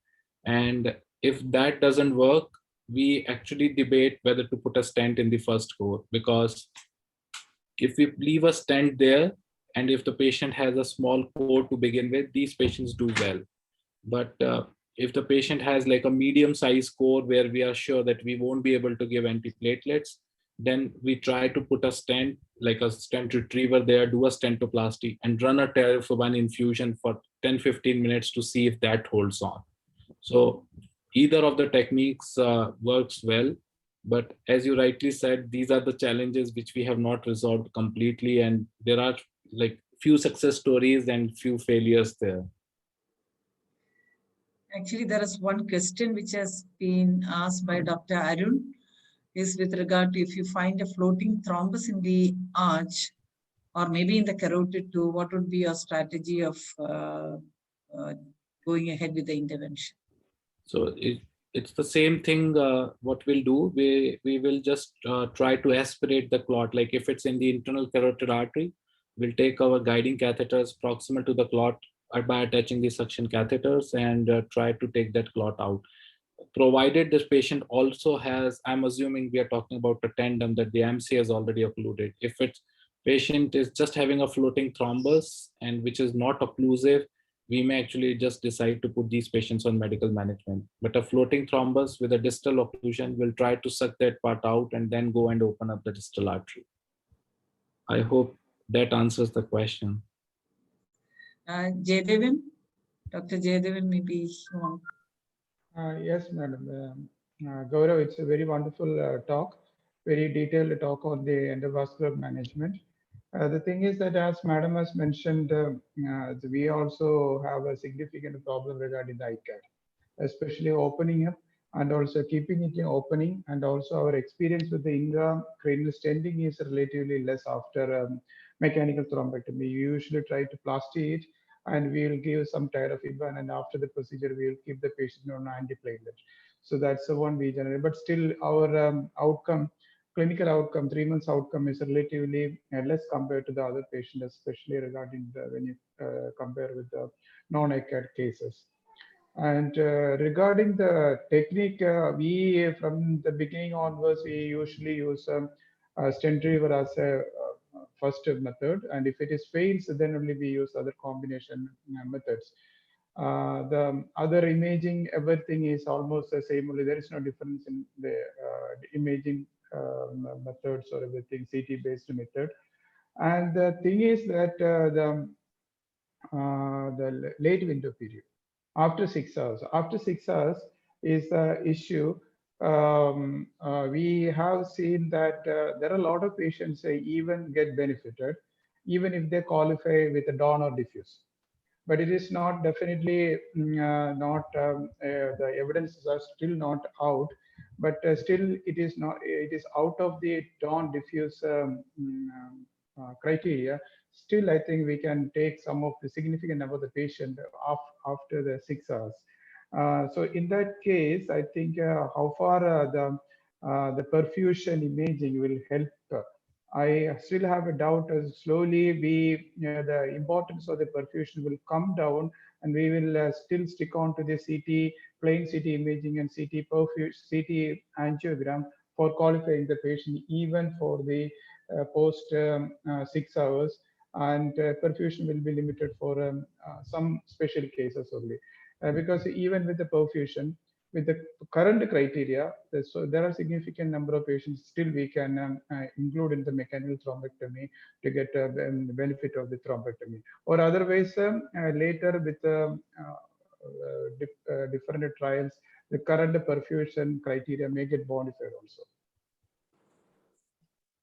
And if that doesn't work, we actually debate whether to put a stent in the first core, because if we leave a stent there, and if the patient has a small core to begin with, these patients do well. But if the patient has like a medium size core where we are sure that we won't be able to give antiplatelets, then we try to put a stent, like a stent retriever there, do a stentoplasty and run a Tirofiban infusion for 10-15 minutes to see if that holds on. So either of the techniques works well. But as you rightly said, these are the challenges which we have not resolved completely. And there are like few success stories and few failures there. Actually, there is one question which has been asked by Dr. Arun, is with regard to if you find a floating thrombus in the arch or maybe in the carotid too, what would be your strategy of going ahead with the intervention? So it's the same thing. What we'll do, we will just try to aspirate the clot. Like if it's in the internal carotid artery, we'll take our guiding catheters proximal to the clot by attaching the suction catheters and try to take that clot out. Provided this patient also has, I'm assuming we are talking about a tandem that the MC has already occluded. If it's patient is just having a floating thrombus and which is not occlusive, we may actually just decide to put these patients on medical management. But a floating thrombus with a distal occlusion will try to suck that part out and then go and open up the distal artery. I hope that answers the question. Jaydevan, Dr. Jaydevan, maybe you want. Yes, madam. Gaurav, it's a very wonderful talk, very detailed talk on the endovascular management. The thing is that as madam has mentioned, we also have a significant problem regarding the ICAT, especially opening up and also keeping it in opening, and also our experience with the INGA cranial stenting is relatively less after mechanical thrombectomy. We usually try to plasty it and we'll give some Tirofiban, and after the procedure we'll keep the patient on antiplatelet. So that's the one we generate. But still our outcome, clinical outcome, 3 months outcome is relatively less compared to the other patients, especially regarding the, when you compare with the non-ICAT cases. And regarding the technique, we from the beginning onwards, we usually use stent retriever as a first method, and if it is fails, then only we use other combination methods. The other imaging, everything is almost the same, only there is no difference in the imaging methods or everything, CT based method. And the thing is that the late window period after 6 hours. After 6 hours is the issue. We have seen that there are a lot of patients even get benefited, even if they qualify with a DAWN or diffuse. But it is not definitely not, the evidences are still not out, but still it is not, it is out of the DAWN diffuse criteria. Still, I think we can take some of the significant number of the patient after the 6 hours. So in that case, I think how far the perfusion imaging will help. I still have a doubt as slowly the importance of the perfusion will come down, and we will still stick on to the CT, plain CT imaging and CT CT angiogram for qualifying the patient even for the post 6 hours, and perfusion will be limited for some special cases only. Because even with the perfusion, with the current criteria, so there are significant number of patients still we can include in the mechanical thrombectomy to get the benefit of the thrombectomy. Or otherwise, later with different trials, the current perfusion criteria may get modified also.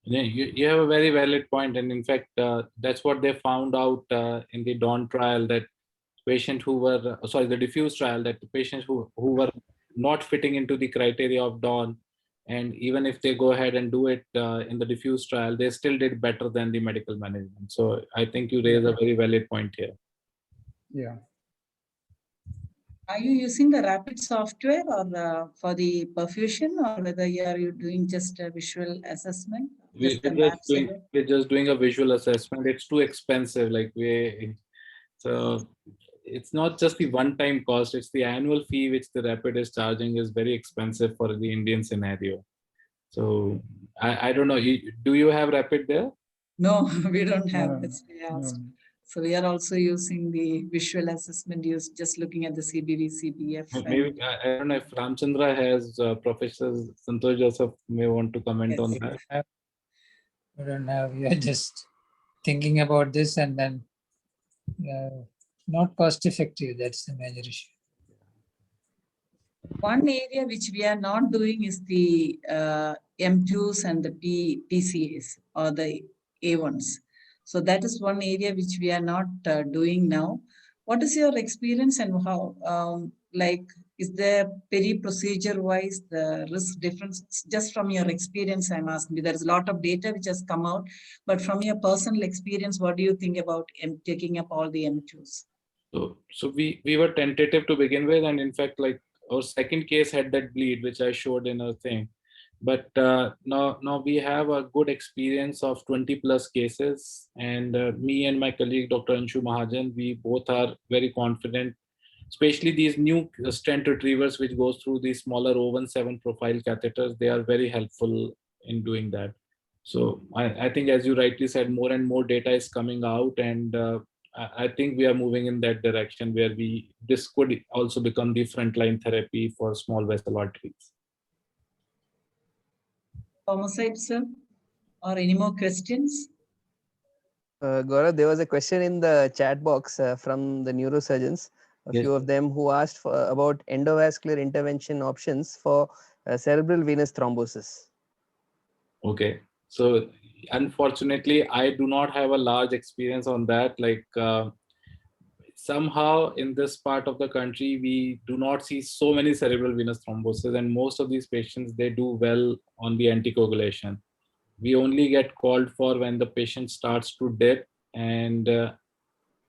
Yeah, you have a very valid point, and in fact, that's what they found out in the DAWN trial, that patients who were, sorry, the diffuse trial, that the patients who were not fitting into the criteria of DAWN, and even if they go ahead and do it in the diffuse trial, they still did better than the medical management. So I think you raise a very valid point here. Yeah. Are you using the RAPID software or for the perfusion, or whether you are doing just a visual assessment? We're just doing a visual assessment. It's too expensive. Like So it's not just the one-time cost, it's the annual fee which the Rapid is charging is very expensive for the Indian scenario. So I don't know, do you have Rapid there? No, we don't have. No, That's why I asked. no. So we are also using the visual assessment, just looking at the CBV, CBF. Maybe, I don't know if Ramchandra has, Professor Santosh Joseph may want to comment on Yes. that. We don't have, we are just thinking about this and then not cost effective. That's the major issue. One area which we are not doing is the M2s and the PCAs or the A1s. So that is one area which we are not doing now. What is your experience and how, like, is there procedure wise the risk difference? Just from your experience, I'm asking you. There is a lot of data which has come out, but from your personal experience, what do you think about taking up all the M2s? So we were tentative to begin with, and in fact, like our second case had that bleed, which I showed in a thing. But now we have a good experience of 20 plus cases, and me and my colleague Dr. Anshu Mahajan, we both are very confident, especially these new stent retrievers which goes through these smaller 017 profile catheters. They are very helpful in doing that. So I think, as you rightly said, more and more data is coming out, and I think we are moving in that direction where this could also become the frontline therapy for small vessel arteries. Homicide, sir, or any more questions? Gaurav, there was a question in the chat box from the neurosurgeons, a Yes. few of them who asked about endovascular intervention options for cerebral venous thrombosis. Okay, so unfortunately, I do not have a large experience on that. Like somehow in this part of the country, we do not see so many cerebral venous thrombosis, and most of these patients, they do well on the anticoagulation. We only get called for when the patient starts to dip, and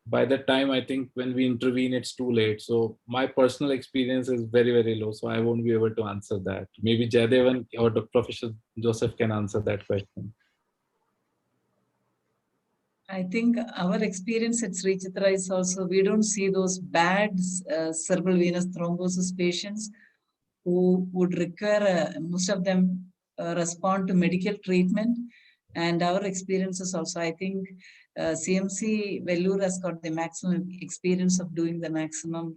by the time, I think when we intervene, it's too late. So my personal experience is very, very low. So I won't be able to answer that. Maybe Jayadevan or the Professor Joseph can answer that question. I think our experience at Sri Chitra is also, we don't see those bad cerebral venous thrombosis patients who would require, most of them respond to medical treatment. And our experiences also, I think CMC Vellore has got the maximum experience of doing the maximum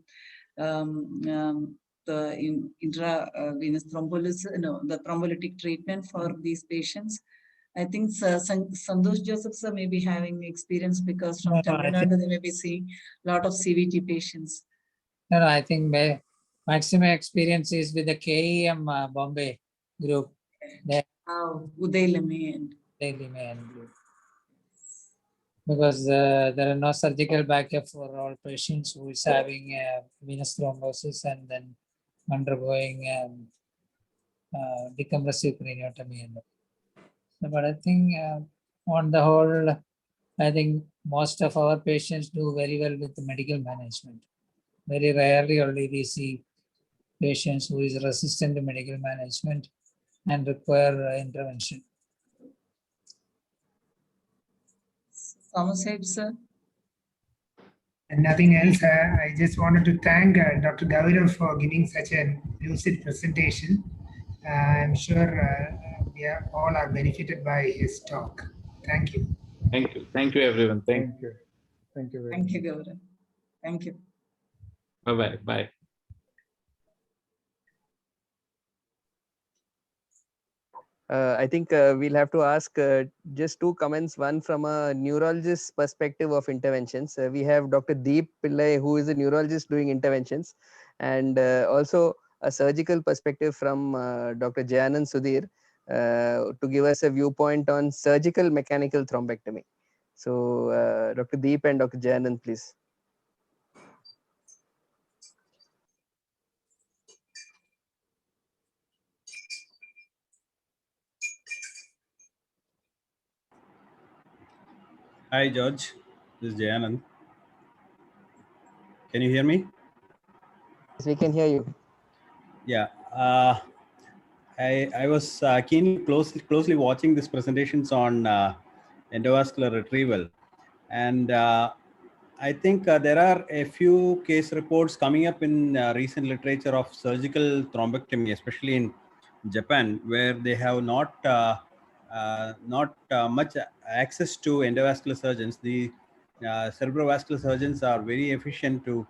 the intravenous thrombolysis, the thrombolytic treatment for these patients. I think Santosh Joseph sir may be having experience because from Tamil Nadu they may be seeing a lot of CVT patients. No, I think my maximum experience is with the KEM Bombay group. Uday Leme and group. Because there are no surgical backup for all patients who is having venous thrombosis and then undergoing decompressive craniotomy. But I think on the whole, I think most of our patients do very well with the medical management. Very rarely only we see patients who is resistant to medical management and require intervention. Homicide, sir? And nothing else. I just wanted to thank Dr. Gaurav for giving such a lucid presentation. I'm sure we all are benefited by his talk. Thank you. Thank you. Thank you, everyone. Thank you. Thank you. Thank you, Gaurav. Thank you. Bye-bye. Bye. I think we'll have to ask just two comments, one from a neurologist's perspective of interventions. We have Dr. Deep Pillai, who is a neurologist doing interventions, and also a surgical perspective from Dr. Jayanand Sudhir to give us a viewpoint on surgical mechanical thrombectomy. So Dr. Deep and Dr. Jayanand, please. Hi, George. This is Jayanand. Can you hear me? Yes, we can hear you. Yeah. I was closely watching these presentations on endovascular retrieval, and I think there are a few case reports coming up in recent literature of surgical thrombectomy, especially in Japan, where they have not much access to endovascular surgeons. The cerebrovascular surgeons are very efficient to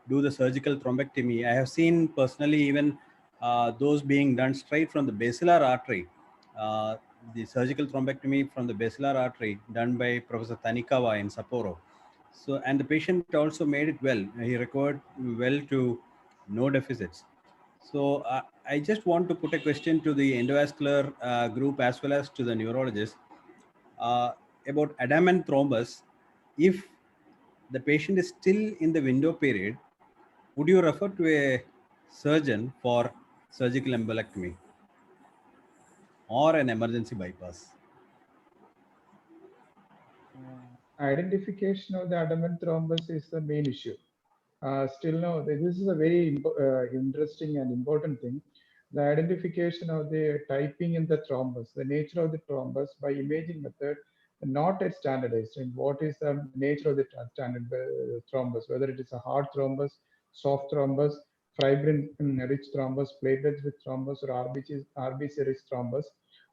do the surgical thrombectomy. I have seen personally even those being done straight from the basilar artery. The surgical thrombectomy from the basilar artery done by Professor Tanikawa in Sapporo. So, and the patient also made it well. He recovered well to no deficits. So, I just want to put a question to the endovascular group as well as to the neurologist about adamant thrombus. If the patient is still in the window period, would you refer to a surgeon for surgical embolectomy or an emergency bypass? Identification of the adamant thrombus is the main issue. Still no, this is a very interesting and important thing. The identification of the typing in the thrombus, the nature of the thrombus by imaging method, not yet standardized. And what is the nature of the standard thrombus, whether it is a hard thrombus, soft thrombus, fibrin-rich thrombus, platelets-rich thrombus, or RBC-rich thrombus,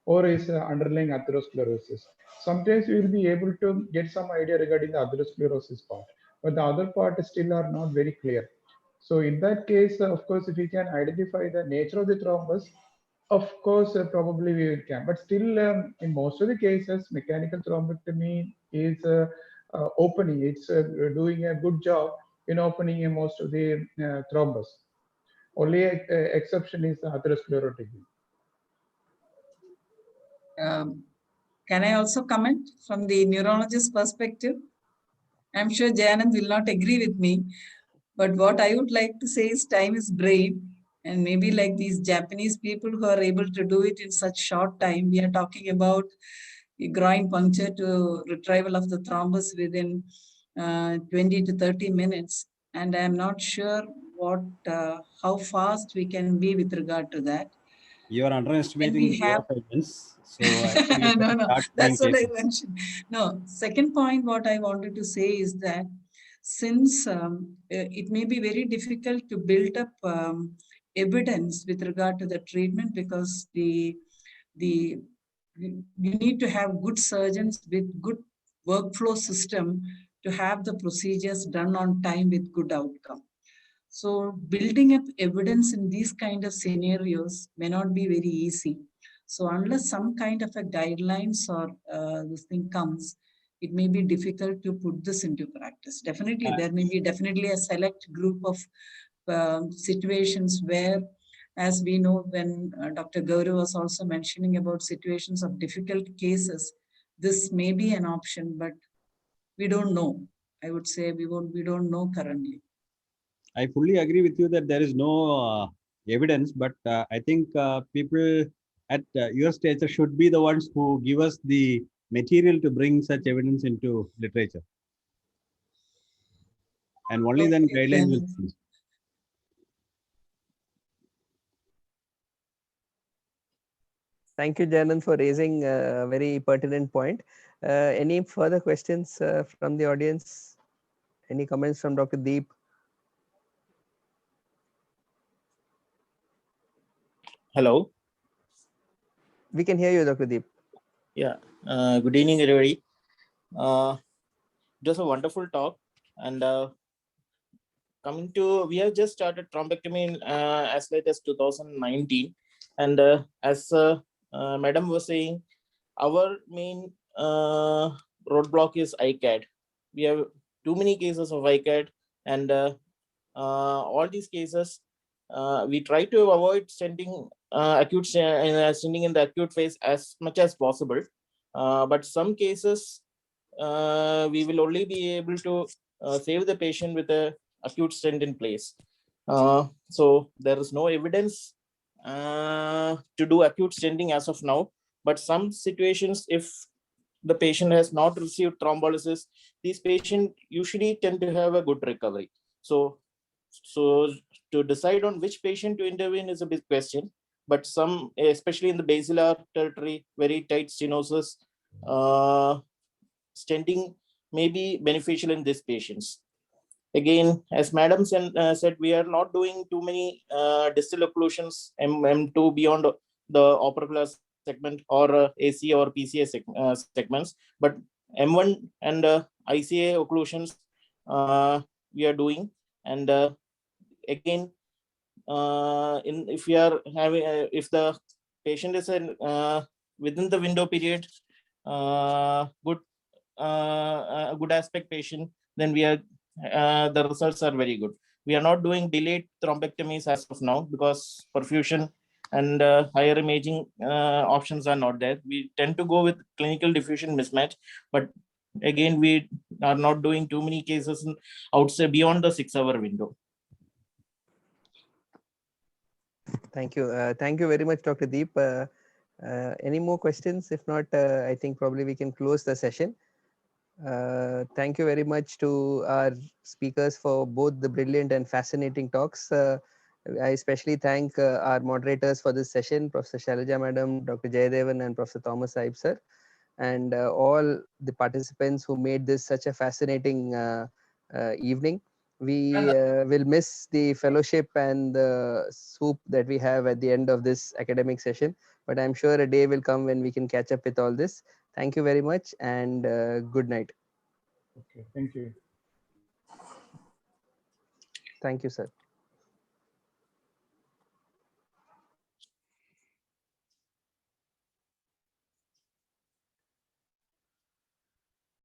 or is underlying atherosclerosis. Sometimes we will be able to get some idea regarding the atherosclerosis part, but the other part still are not very clear. So in that case, of course, if we can identify the nature of the thrombus, of course, probably we can. But still, in most of the cases, mechanical thrombectomy is opening. It's doing a good job in opening most of the thrombus. Only exception is the atherosclerotic. Can I also comment from the neurologist perspective? I'm sure Jayanand will not agree with me, but what I would like to say is time is brain, and maybe like these Japanese people who are able to do it in such short time. We are talking about a groin puncture to retrieval of the thrombus within 20 to 30 minutes, and I'm not sure how fast we can be with regard to that. You are underestimating the surgeons. So no, that's what I mentioned. No, second point, what I wanted to say is that since it may be very difficult to build up evidence with regard to the treatment, because you need to have good surgeons with good workflow system to have the procedures done on time with good outcome. So building up evidence in these kind of scenarios may not be very easy. So unless some kind of a guidelines or this thing comes, it may be difficult to put this into practice. Definitely, there may be definitely a select group of situations where, as we know, when Dr. Gaurav was also mentioning about situations of difficult cases, this may be an option, but we don't know. I would say we don't know currently. I fully agree with you that there is no evidence, but I think people at your stature should be the ones who give us the material to bring such evidence into literature. And only then guidelines will change. Thank you, Jayanand, for raising a very pertinent point. Any further questions from the audience? Any comments from Dr. Deep? Hello. We can hear you, Dr. Deep. Yeah. Good evening, everybody. It was a wonderful talk. And we have just started thrombectomy as late as 2019. And as Madam was saying, our main roadblock is ICAD. We have too many cases of ICAD, and all these cases, we try to avoid stenting stenting in the acute phase as much as possible. But some cases, we will only be able to save the patient with a acute stent in place. So there is no evidence to do acute stenting as of now. But some situations, if the patient has not received thrombolysis, these patients usually tend to have a good recovery. So to decide on which patient to intervene is a big question. But some, especially in the basilar territory, very tight stenosis, stenting may be beneficial in these patients. Again, as Madam said, we are not doing too many distal occlusions M2 beyond the opercular segment or AC or PCA segments, but M1 and ICA occlusions we are doing. And again, if we are having, if the patient is within the window period, good aspect patient, then we are the results are very good. We are not doing delayed thrombectomies as of now because perfusion and higher imaging options are not there. We tend to go with clinical diffusion mismatch, but again, we are not doing too many cases outside beyond the 6-hour window. Thank you. Thank you very much, Dr. Deep. Any more questions? If not, I think probably we can close the session. Thank you very much to our speakers for both the brilliant and fascinating talks. I especially thank our moderators for this session, Professor Shailaja Madam, Dr. Jayadevan, and Professor Thomas Saib sir, and all the participants who made this such a fascinating evening. We will miss the fellowship and the soup that we have at the end of this academic session, but I'm sure a day will come when we can catch up with all this. Thank you very much and good night. Okay, thank you. Thank you, sir.